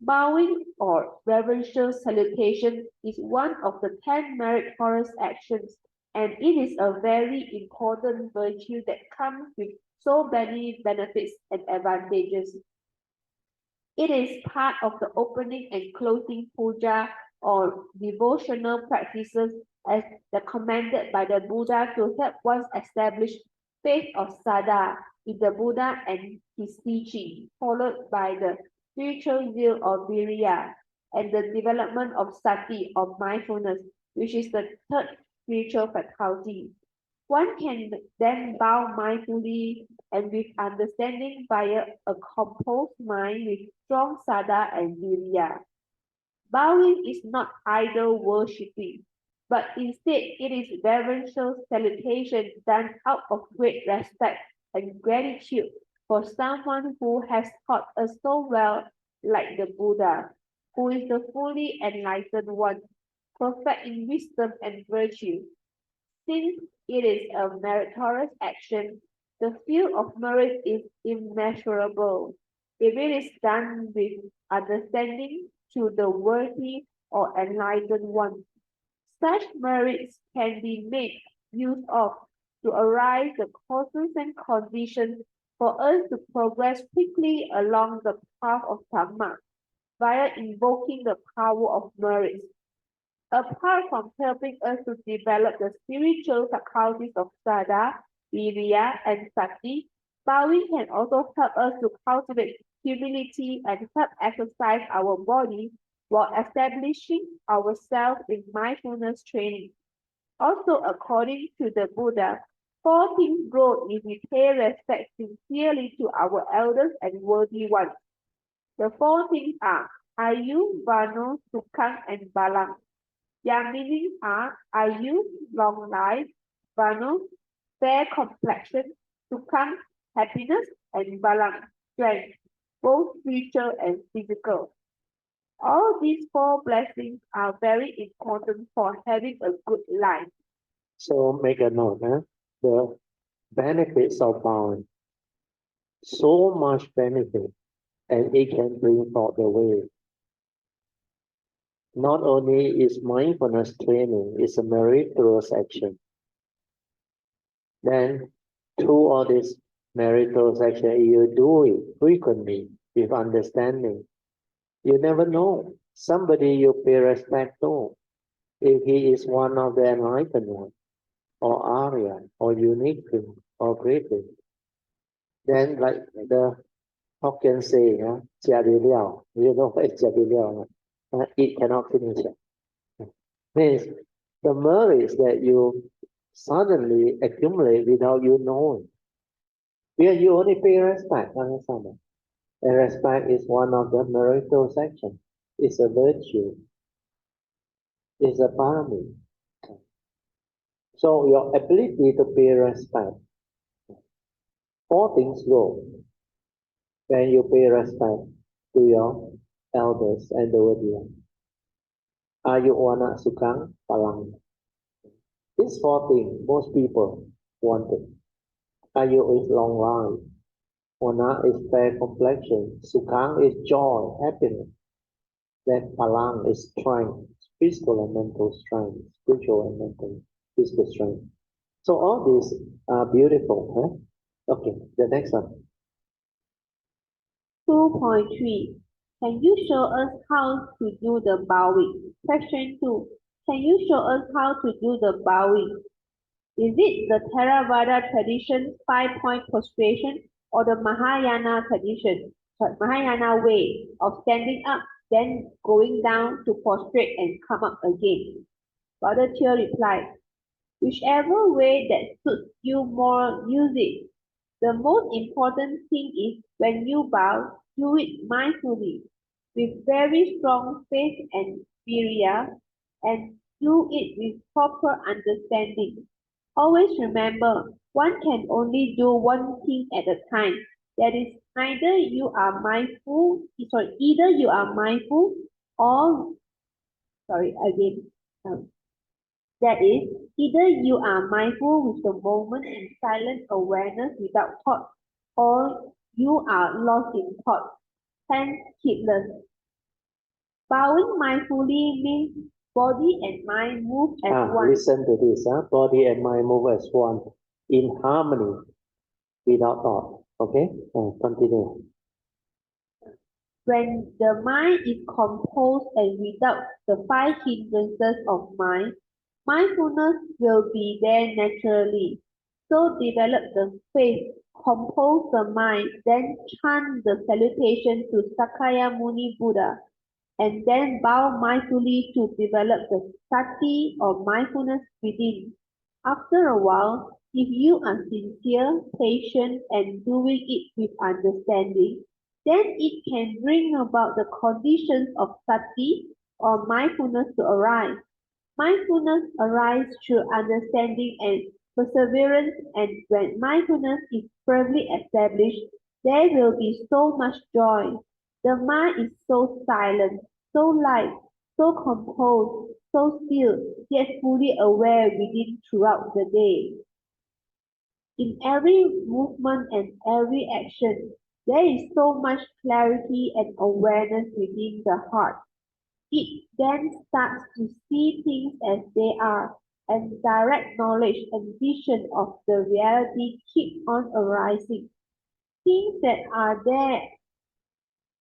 Bowing or reverential salutation is one of the 10 meritorious actions, and it is a very important virtue that comes with so many benefits and advantages. It is part of the opening and closing puja or devotional practices as recommended by the Buddha to help one establish faith of Sada in the Buddha and his teaching, followed by the spiritual zeal of Viriya and the development of Sati or mindfulness, which is the third spiritual faculty. One can then bow mindfully and with understanding via a composed mind with strong sada and virya. Bowing is not idol worshipping, but instead it is reverential salutation done out of great respect and gratitude for someone who has taught us so well, like the Buddha, who is the fully enlightened one, perfect in wisdom and virtue. Since it is a meritorious action, the field of merit is immeasurable. If it is done with understanding to the worthy or enlightened one, such merits can be made use of to arise the causes and conditions for us to progress quickly along the path of Dhamma via invoking the power of merits. Apart from helping us to develop the spiritual faculties of Sada, Virya, and Sati, bowing can also help us to cultivate humility and help exercise our body while establishing ourselves in mindfulness training. Also, according to the Buddha, four things grow if we pay respect sincerely to our elders and worthy ones. The four things are Ayu, Vano, Sukhang, and Balang. Their meanings are Ayu, long life, Vanu, fair complexion, Sukhang, happiness, and Balang, strength, both spiritual and physical. All these four blessings are very important for having a good life. So make a note, the benefits of bowing. So much benefit, and it can bring forth the way. Not only is mindfulness training, it's a meritorious action. Then, through all this meritorious action, you do it frequently with understanding. You never know. Somebody you pay respect to, if he is one of the enlightened ones, or Arya, or unique or great, then like the Hokkien say, "Jia Li Liao," you know what is Jia Li Liao? It cannot finish it. Means the merits that you suddenly accumulate without you knowing. Because you only pay respect, understand? And respect is one of the meritorious actions. It's a virtue. It's a parami. So your ability to pay respect, four things go when you pay respect to your elders and the worthy one. Ayuwana Sukhang Palang. These four things most people want it. Ayu is long life. Wana is fair complexion. Sukhang is joy, happiness. Then Palang is strength, physical and mental strength, spiritual and mental, physical strength. So all these are beautiful. Okay, the next one. 2.3. Can you show us how to do the bowing? Question 2. Can you show us how to do the bowing? Is it the Theravada tradition 5-point prostration or the Mahayana tradition, Mahayana way of standing up, then going down to prostrate and come up again? Brother Teoh replied, whichever way that suits you more, use it. The most important thing is when you bow, do it mindfully, with very strong faith and virya, and do it with proper understanding. Always remember, one can only do one thing at a time. That is, either you are mindful, either you are mindful or, that is, either you are mindful with the moment and silent awareness without thought, or you are lost in thought, hence heedless. Bowing mindfully means body and mind move as one. Listen to this, body and mind move as one, in harmony, without thought. Okay, continue. When the mind is composed and without the five hindrances of mind, mindfulness will be there naturally. So develop the faith, compose the mind, then chant the salutation to Sakaya Muni Buddha, and then bow mindfully to develop the sati or mindfulness within. After a while, if you are sincere, patient, and doing it with understanding, then it can bring about the conditions of sati or mindfulness to arise. Mindfulness arises through understanding and perseverance, and when mindfulness is firmly established, there will be so much joy. The mind is so silent, so light, so composed, so still, yet fully aware within throughout the day. In every movement and every action, there is so much clarity and awareness within the heart. It then starts to see things as they are, and direct knowledge and vision of the reality keep on arising. Things that are there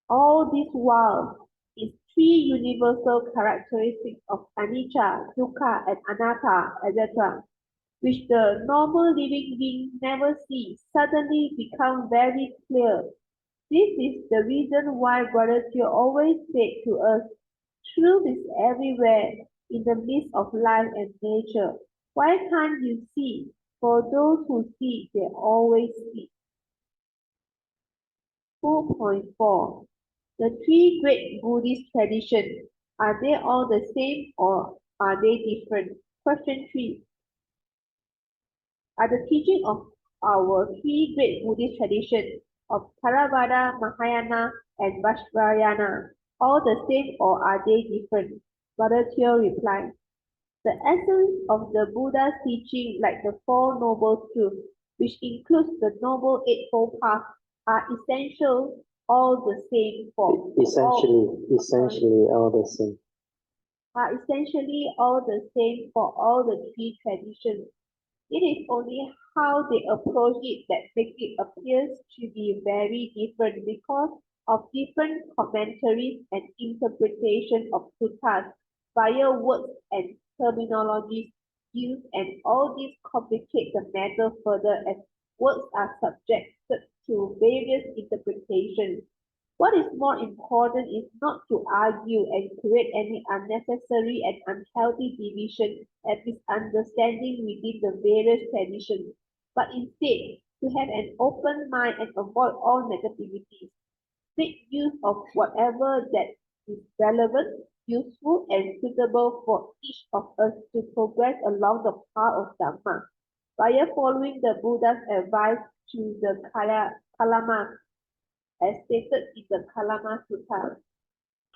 all this while is three universal characteristics of anicca, dukkha, and anatta, etc., which the normal living being never sees, suddenly become very clear. This is the reason why Brother Teo always said to us, truth is everywhere in the midst of life and nature. Why can't you see? For those who see, they always see. 4.4. The three great Buddhist traditions, are they all the same or are they different? Question 3. Are the teaching of our three great Buddhist traditions of Theravada, Mahayana, and Vajrayana all the same or are they different? Brother Teo replied, the essence of the Buddha's teaching, like the Four Noble Truths, which includes the Noble Eightfold Path, are essential all the same for Essentially all the same. are essentially all the same for all the three traditions. It is only how they approach it that makes it appear to be very different because of different commentaries and interpretation of suttas via words and terminologies used, and all this complicates the matter further as words are subjected to various interpretations. What is more important is not to argue and create any unnecessary and unhealthy division and misunderstanding within the various traditions, but instead to have an open mind and avoid all negativities. Make use of whatever that is relevant, useful, and suitable for each of us to progress along the path of Dhamma via following the Buddha's advice to the Kalama as stated in the Kalama Sutta.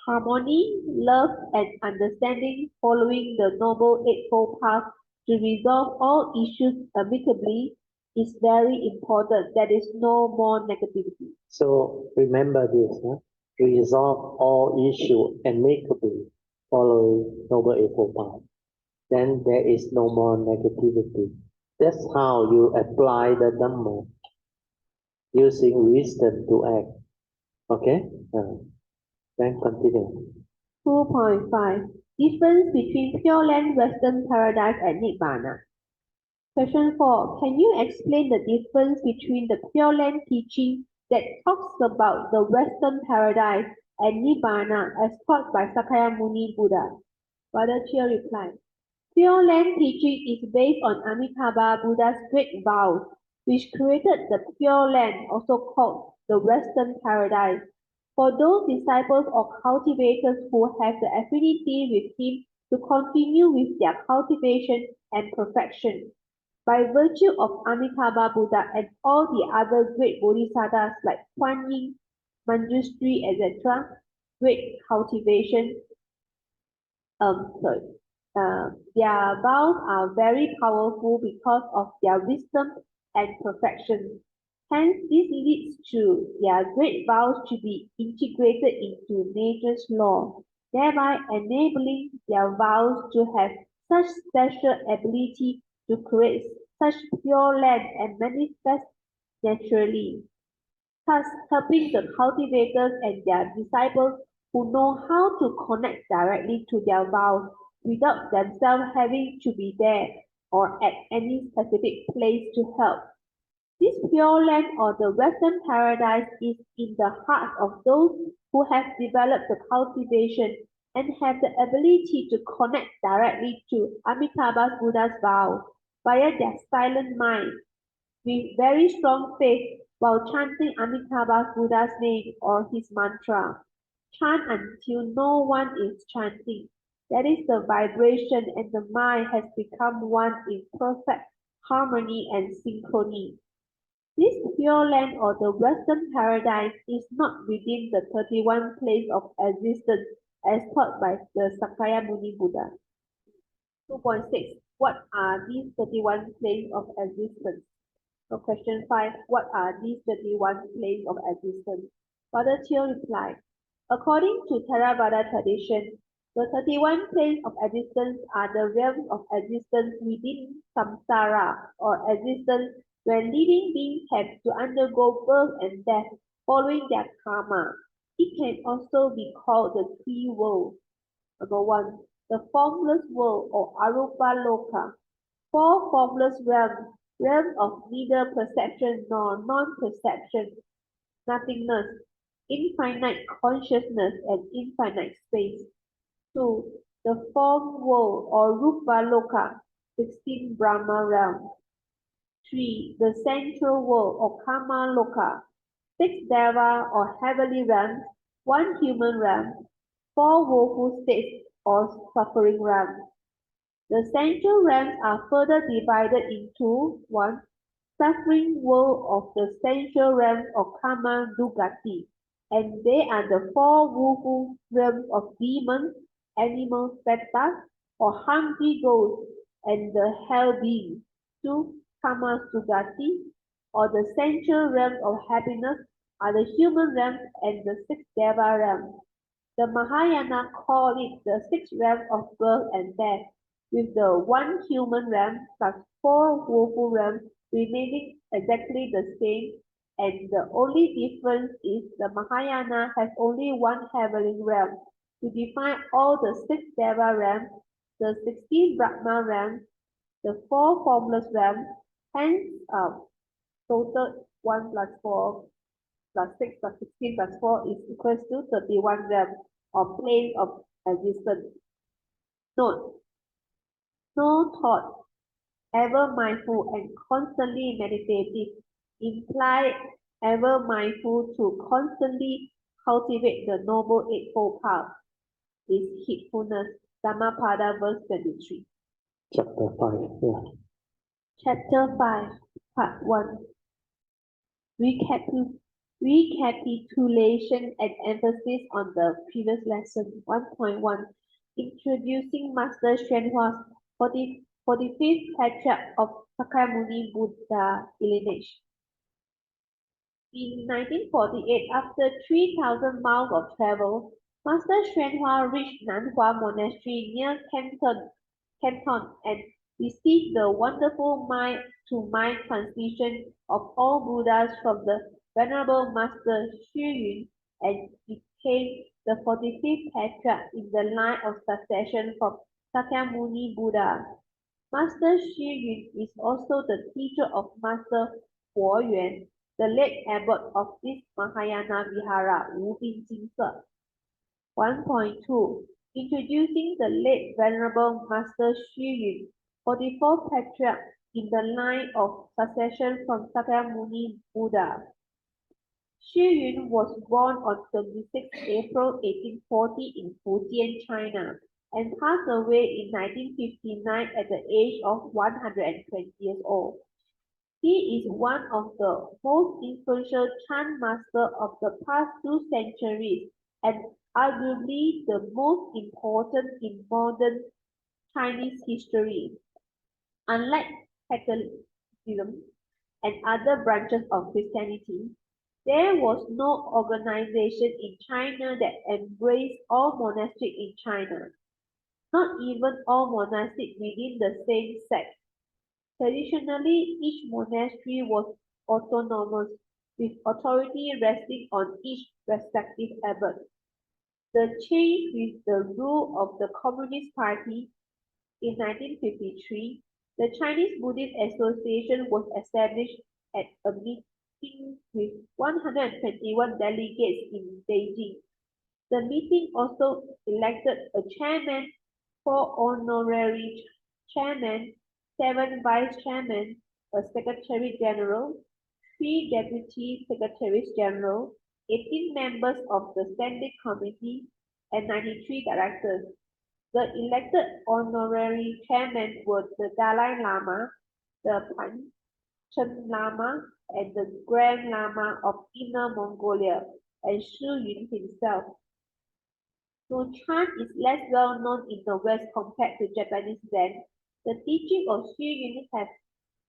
Harmony, love, and understanding following the Noble Eightfold Path to resolve all issues amicably is very important. There is no more negativity. So remember this, huh? Resolve all issues amicably following Noble Eightfold Path. Then there is no more negativity. That's how you apply the Dhamma, using wisdom to act. Okay? Then continue. 2.5. Difference between Pure Land, Western Paradise, and Nibbana. Question 4. Can you explain the difference between the Pure Land teaching that talks about the Western Paradise and Nibbana as taught by Sakyamuni Buddha? Brother Teo replied, Pure Land teaching is based on Amitabha Buddha's great vows, which created the Pure Land, also called the Western Paradise, for those disciples or cultivators who have the affinity with him to continue with their cultivation and perfection. By virtue of Amitabha Buddha and all the other great bodhisattvas like Kuan Yin, Manjushri, etc., great cultivation, sorry, their vows are very powerful because of their wisdom and perfection. Hence, this leads to their great vows to be integrated into nature's law, thereby enabling their vows to have such special ability to create such pure land and manifest naturally, thus helping the cultivators and their disciples who know how to connect directly to their vows without themselves having to be there or at any specific place to help. This pure land or the Western paradise is in the heart of those who have developed the cultivation and have the ability to connect directly to Amitabha Buddha's vow. via their silent mind with very strong faith while chanting Amitabha Buddha's name or his mantra. Chant until no one is chanting. That is the vibration and the mind has become one in perfect harmony and synchrony. This Pure Land or the Western Paradise is not within the 31 planes of existence as taught by the Sakya Muni Buddha. 2.6. What are these 31 planes of existence? So question 5. What are these 31 planes of existence? Father Teo replied, according to Theravada tradition, the 31 planes of existence are the realms of existence within samsara or existence where living beings have to undergo birth and death following their karma. It can also be called the three worlds. Number 1. The formless world or arupa loka. Four formless realms, realms of neither perception nor non-perception, nothingness, infinite consciousness and infinite space. 2. The form world or Rupa Loka, 16 Brahma realms. 3. The central world or Kama Loka, 6 Deva or heavenly realms, 1 human realm, 4 woeful states or suffering realms. The central realms are further divided into 1. Suffering world of the central realms of Kama Dugati, and they are the 4 woeful realms of demons, animals, petas, or hungry ghosts, and the hell beings. 2. Kama Sugati, or the central realms of happiness, are the human realms and the 6 Deva realms. The Mahayana call it the 6 realms of birth and death, with the 1 human realm plus 4 woeful realms remaining exactly the same, and the only difference is the Mahayana has only 1 heavenly realm to define all the 6 Deva realms, the 16 Brahma realms, the 4 formless realms, hence total 1 plus 4 plus 6 plus 16 plus 4 is equals to 31 realms or planes of existence. Note, no thought, ever mindful and constantly meditative, imply ever mindful to constantly cultivate the Noble Eightfold Path, is heedfulness, Dhammapada verse 23. Chapter 5, yeah. Chapter 5, Part 1. Recapitulation and emphasis on the previous lesson. 1.1. Introducing Master Xuanhua's 45th Patriarch of Sakyamuni Buddha lineage. In 1948, after 3,000 miles of travel, Master Xuanhua reached Nanhua Monastery near Canton and received the wonderful mind-to-mind transmission of all Buddhas from the Venerable Master Xu Yun and became the 45th Patriarch in the line of succession from Sakyamuni Buddha. Master Xu Yun is also the teacher of Master Huo Yuan, the late abbot of this Mahayana Vihara, Wu Bin Jin Se. 1.2. Introducing the late Venerable Master Xu Yun, 44th Patriarch in the line of succession from Sakyamuni Buddha. Xu Yun was born on 26 April 1840 in Fujian, China, and passed away in 1959 at the age of 120 years old. He is one of the most influential Chan masters of the past 2 centuries and arguably the most important in modern Chinese history. Unlike Catholicism and other branches of Christianity, there was no organization in China that embraced all monastics in China, not even all monastics within the same sect. Traditionally, each monastery was autonomous, with authority resting on each respective abbot. The change with the rule of the Communist Party in 1953, the Chinese Buddhist Association was established at a meeting with 121 delegates in Beijing. The meeting also elected a chairman, 4 honorary chairmen, 7 vice chairmen, a secretary general, 3 deputy secretaries general, 18 members of the standing committee, and 93 directors. The elected honorary chairmen were the Dalai Lama, the Panchen Lama, and the Grand Lama of Inner Mongolia, and Shi Yun himself. Though Chan is less well known in the West compared to Japanese Zen, the teaching of Shi Yun has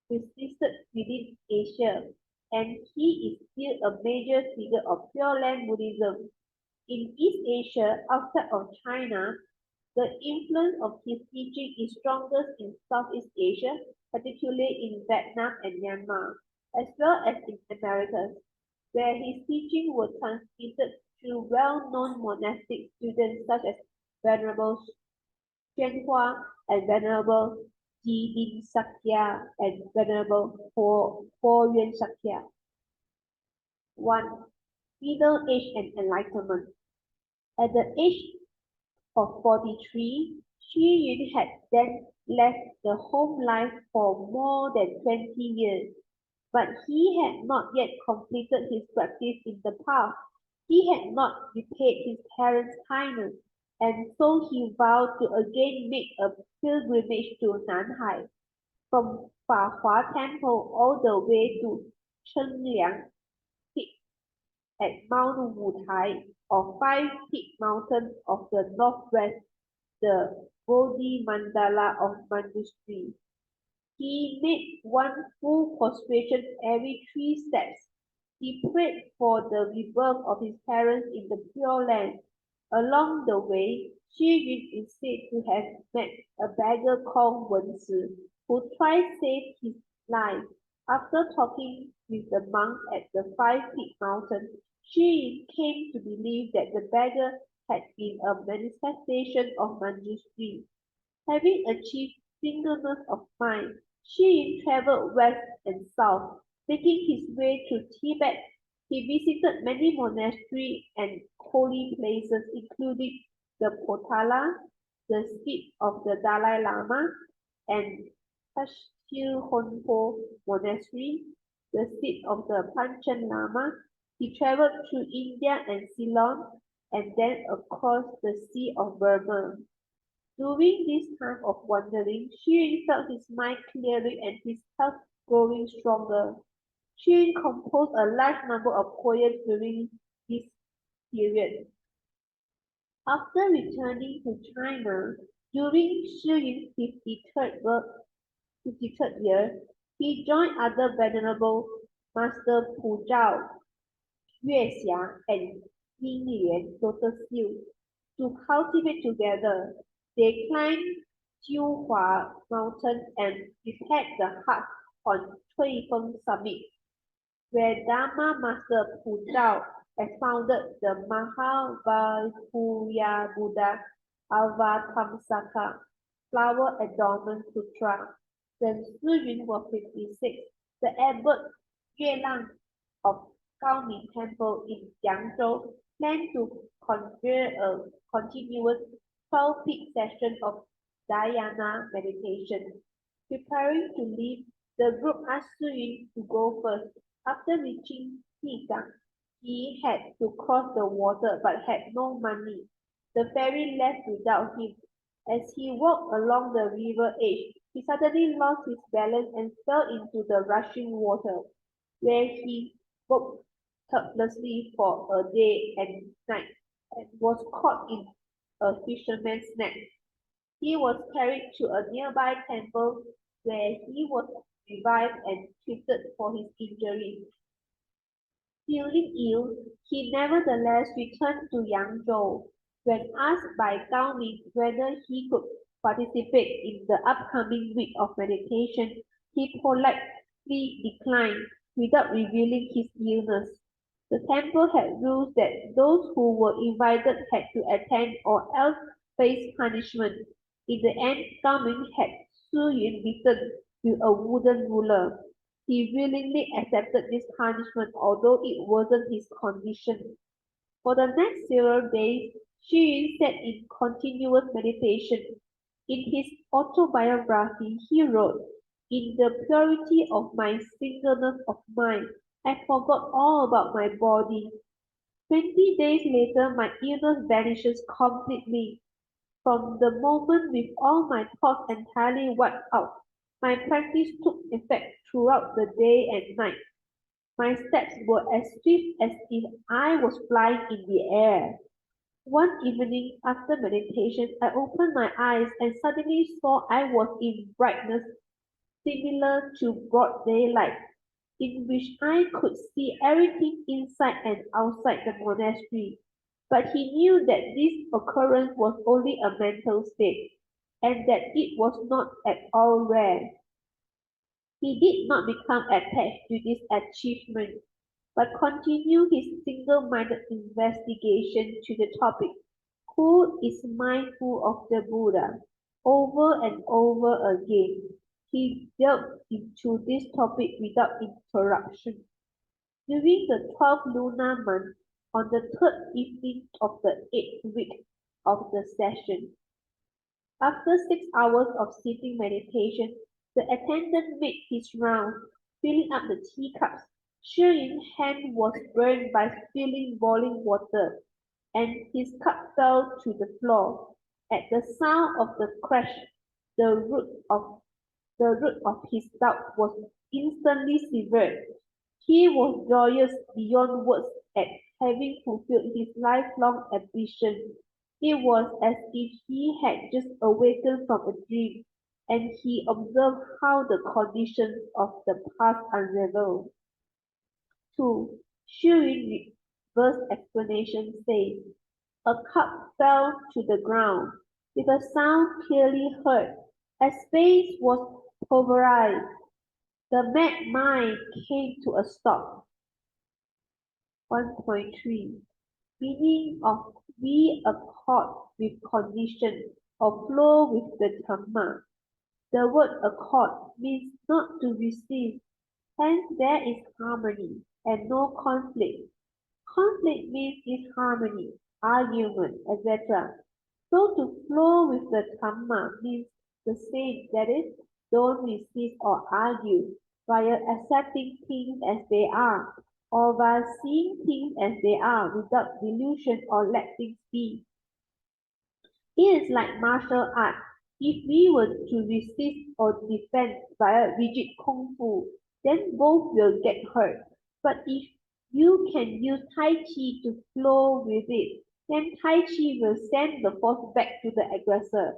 persisted within Asia, and he is still a major figure of Pure Land Buddhism. In East Asia, outside of China, the influence of his teaching is strongest in Southeast Asia, particularly in Vietnam and Myanmar, as well as in Americas, where his teaching was transmitted through well-known monastic students such as Venerable Xuanhua and Venerable Jidin Sakya and Venerable Ho Yuan Sakya. 1. Middle Age and Enlightenment. At the age of 43, Shi Yun had then left the home life for more than 20 years, but he had not yet completed his practice in the path. He had not repaid his parents' kindness, and so he vowed to again make a pilgrimage to Nanhai, from Fahua Temple all the way to Chengliang Peak at Mount Wutai, or 5-peak mountain of the northwest, the Bodhi Mandala of Manjushri. He made one full prostration every 3 steps. He prayed for the rebirth of his parents in the Pure Land. Along the way, Shi Yun is said to have met a beggar called Wen Si, who twice saved his life. After talking with the monk at the 5-peak mountain, Shi Yun came to believe that the beggar had been a manifestation of Manjushri. Having achieved singleness of mind, Shi Yun traveled west and south, making his way to Tibet. He visited many monasteries and holy places, including the Potala, the seat of the Dalai Lama, and Tashil Honpo Monastery, the seat of the Panchen Lama. He traveled through India and Ceylon, and then across the Sea of Burma. During this time of wandering, Shi Yun felt his mind clearing and his health growing stronger. Shi Yun composed a large number of poems during this period. After returning to China, during Shi Yun's 53rd year, he joined other venerable Master Pu Zhao, Yue Xia, and Ying Lian, Lotus Hill, to cultivate together. They climbed Jiuhua Mountain and prepared the hut on Cuifeng Summit, where Dharma Master Pu Zhao expounded the Mahavaipuya Buddha Avatamsaka Flower Adornment Sutra. When Shi Yun was 56, the abbot Yue Lang of Gaoming Temple in Yangzhou planned to convene a continuous 12-peak session of dhyana meditation. Preparing to leave, the group asked Shi Yun to go first. After reaching Yigang, he had to cross the water but had no money. The ferry left without him. As he walked along the river edge, he suddenly lost his balance and fell into the rushing water, where he walked helplessly for a day and night and was caught in a fisherman's net. He was carried to a nearby temple where he was revived and treated for his injuries. Feeling ill, he nevertheless returned to Yangzhou. When asked by Gao Ming whether he could participate in the upcoming week of meditation, he politely declined without revealing his illness. The temple had rules that those who were invited had to attend or else face punishment. In the end, Gao Ming had Shi Yun beaten with a wooden ruler. He willingly accepted this punishment, although it wasn't his condition. For the next several days, Shi Yun sat in continuous meditation. In his autobiography, he wrote, In the purity of my singleness of mind, I forgot all about my body. 20 days later, my illness vanishes completely. From the moment with all my thoughts entirely wiped out, my practice took effect throughout the day and night. My steps were as swift as if I was flying in the air. One evening, after meditation, I opened my eyes and suddenly saw I was in brightness similar to broad daylight, in which I could see everything inside and outside the monastery. But he knew that this occurrence was only a mental state, and that it was not at all rare. He did not become attached to this achievement, but continued his single-minded investigation to the topic, who is mindful of the Buddha? Over and over again, he delved into this topic without interruption. During the 12th lunar month, on the third evening of the 8th week of the session, after 6 hours of sitting meditation, the attendant made his rounds, filling up the teacups. Shi Yun's hand was burned by spilling boiling water, and his cup fell to the floor. At the sound of the crash, the root of the root of his doubt was instantly severed. He was joyous beyond words at having fulfilled his lifelong ambition. It was as if he had just awakened from a dream, and he observed how the conditions of the past unraveled. 2. Shui's verse explanation says, a cup fell to the ground, with a sound clearly heard. As space was pulverized, the mad mind came to a stop. 1.3 Meaning of we accord with condition or flow with the Dhamma. The word accord means not to receive, hence there is harmony and no conflict. Conflict means disharmony, argument, etc. So to flow with the Dhamma means the same, that is, don't resist or argue, via accepting things as they are, or by seeing things as they are without delusion or let things be. It is like martial art. If we were to resist or defend via rigid kung fu, then both will get hurt. But if you can use Tai Chi to flow with it, then Tai Chi will send the force back to the aggressor,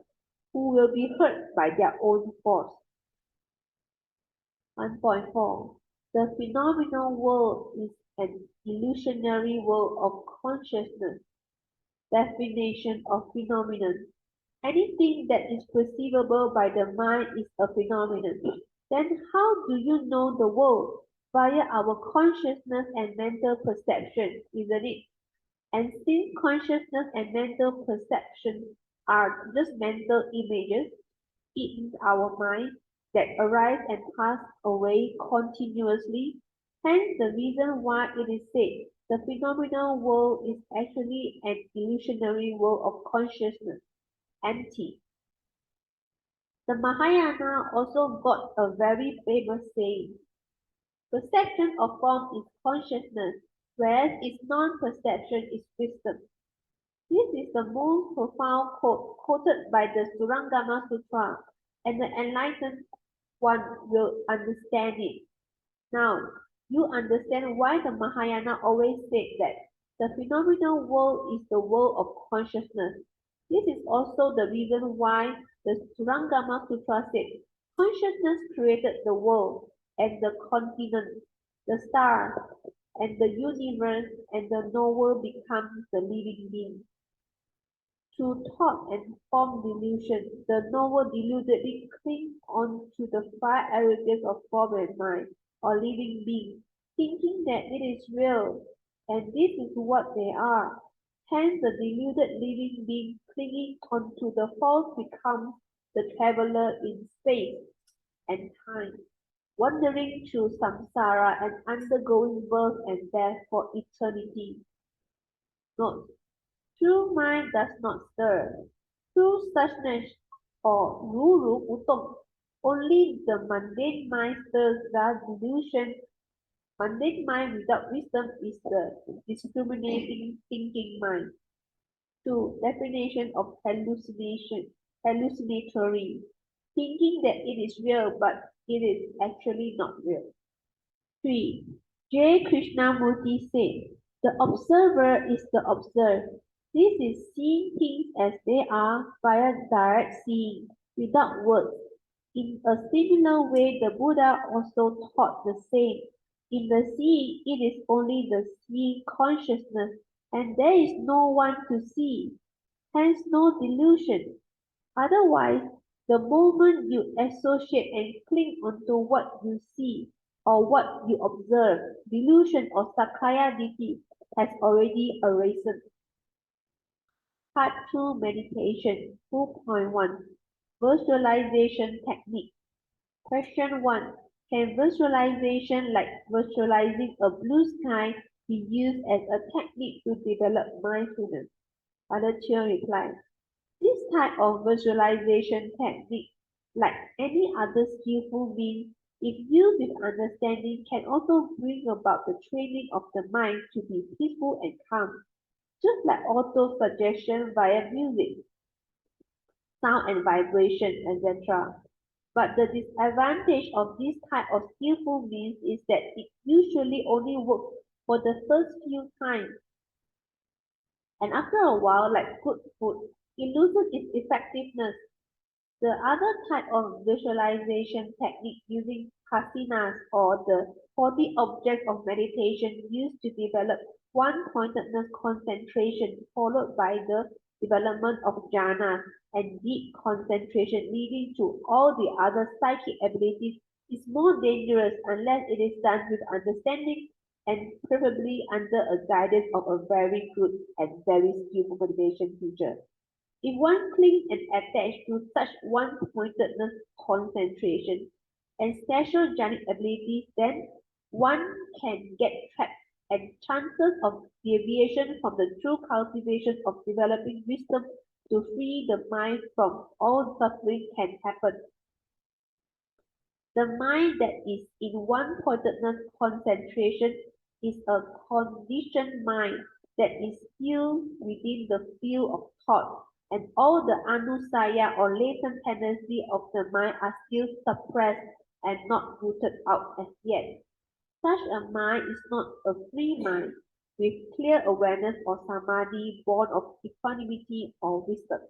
who will be hurt by their own force. 1.4 The phenomenal world is an illusionary world of consciousness. Definition of phenomenon. Anything that is perceivable by the mind is a phenomenon. Then how do you know the world? Via our consciousness and mental perception, isn't it? And since consciousness and mental perception are just mental images, it is our mind that arise and pass away continuously. Hence the reason why it is said the phenomenal world is actually an illusionary world of consciousness, empty. The Mahayana also got a very famous saying. Perception of form is consciousness, whereas its non-perception is wisdom. This is the most profound quote quoted by the Surangama Sutra, and the enlightened one will understand it. Now, you understand why the Mahayana always said that the phenomenal world is the world of consciousness. This is also the reason why the Surangama Sutra said, consciousness created the world and the continent, the stars, and the universe, and the knower becomes the living being. Through thought and form delusion, the knower deludedly clings on to the five aggregates of form and mind, or living beings, thinking that it is real, and this is what they are. Hence the deluded living being clinging onto the false becomes the traveler in space and time, wandering through samsara and undergoing birth and death for eternity. Note: true mind does not stir. True suchness or 如如不动 Only the mundane mind stirs the delusion. Mundane mind without wisdom is the discriminating thinking mind. 2. Definition of hallucination. Hallucinatory. Thinking that it is real but it is actually not real. 3. J. Krishnamurti said, the observer is the observed. This is seeing things as they are via direct seeing, without words. In a similar way, the Buddha also taught the same. In the seeing, it is only the seeing consciousness, and there is no one to see, hence no delusion. Otherwise, the moment you associate and cling onto what you see or what you observe, delusion or Sakaya Ditti has already arisen. Part 2 Meditation 2.1 Visualization Technique. Question 1. Can visualization like visualizing a blue sky be used as a technique to develop mindfulness? Other Chiu replied, this type of visualization technique, like any other skillful means, if used with understanding, can also bring about the training of the mind to be peaceful and calm, just like auto-suggestion via music, sound and vibration, etc. But the disadvantage of this type of skillful means is that it usually only works for the first few times, and after a while, like good food, it loses its effectiveness. The other type of visualization technique using kasinas or the 40 objects of meditation used to develop one-pointedness concentration followed by the development of jhanas and deep concentration leading to all the other psychic abilities is more dangerous unless it is done with understanding and preferably under a guidance of a very good and very skillful meditation teacher. If one clings and attaches to such one-pointedness concentration and special jhanic abilities, then one can get trapped and chances of deviation from the true cultivation of developing wisdom to free the mind from all suffering can happen. The mind that is in one-pointedness concentration is a conditioned mind that is still within the field of thought, and all the anusaya or latent tendencies of the mind are still suppressed and not rooted out as yet. Such a mind is not a free mind with clear awareness or samadhi born of equanimity or wisdom.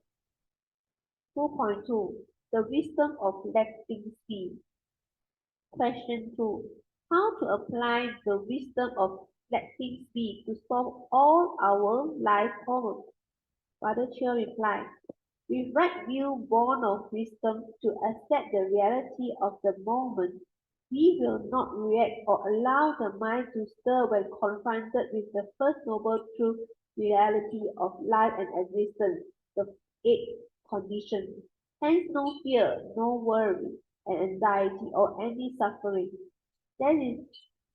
2.2 The wisdom of letting be. Question 2. How to apply the wisdom of let things be to solve all our life problems? Father Chiu replied, with right view born of wisdom to accept the reality of the moment, we will not react or allow the mind to stir when confronted with the first noble truth reality of life and existence, the eight conditions. Hence no fear, no worry, and anxiety or any suffering. That is,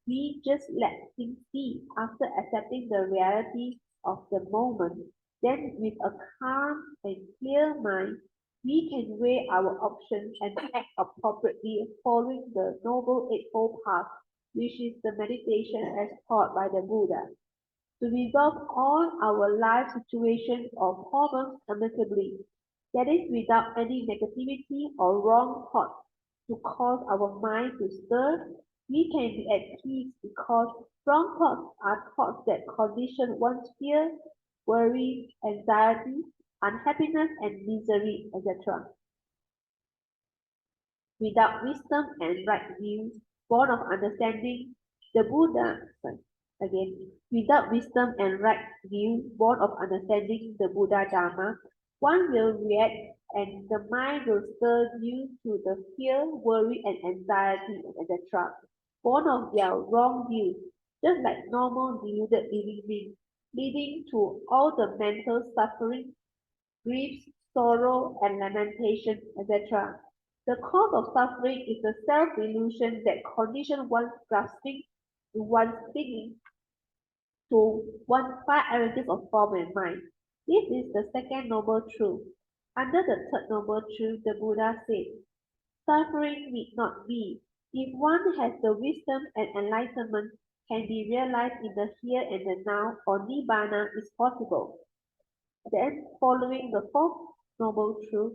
we just let things be after accepting the reality of the moment. Then, with a calm and clear mind, we can weigh our options and act appropriately following the Noble Eightfold Path, which is the meditation as taught by the Buddha, to resolve all our life situations or problems amicably, that is, without any negativity or wrong thoughts to cause our mind to stir. We can be at peace because wrong thoughts are thoughts that condition one's fear, worry, anxiety, unhappiness, and misery, etc. Without wisdom and right view, born of understanding, the Buddha, again, without wisdom and right view, born of understanding the Buddha Dharma, one will react and the mind will stir due to the fear, worry, and anxiety, etc. Born of their wrong views, just like normal deluded living beings, leading to all the mental suffering, grief, sorrow, and lamentation, etc. The cause of suffering is the self-illusion that conditions one's grasping, one's clinging to one's five elements of form and mind. This is the second noble truth. Under the third noble truth, the Buddha said, suffering need not be. If one has the wisdom and enlightenment can be realized in the here and the now, or nibbana is possible. Then, following the fourth noble truth,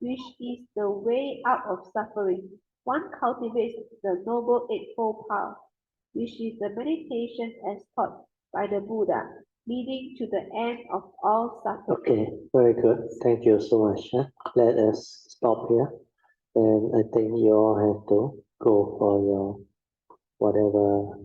which is the way out of suffering, one cultivates the noble eightfold path, which is the meditation as taught by the Buddha, leading to the end of all suffering. Okay, very good. Thank you so much. Let us stop here. And I think you all have to go for your whatever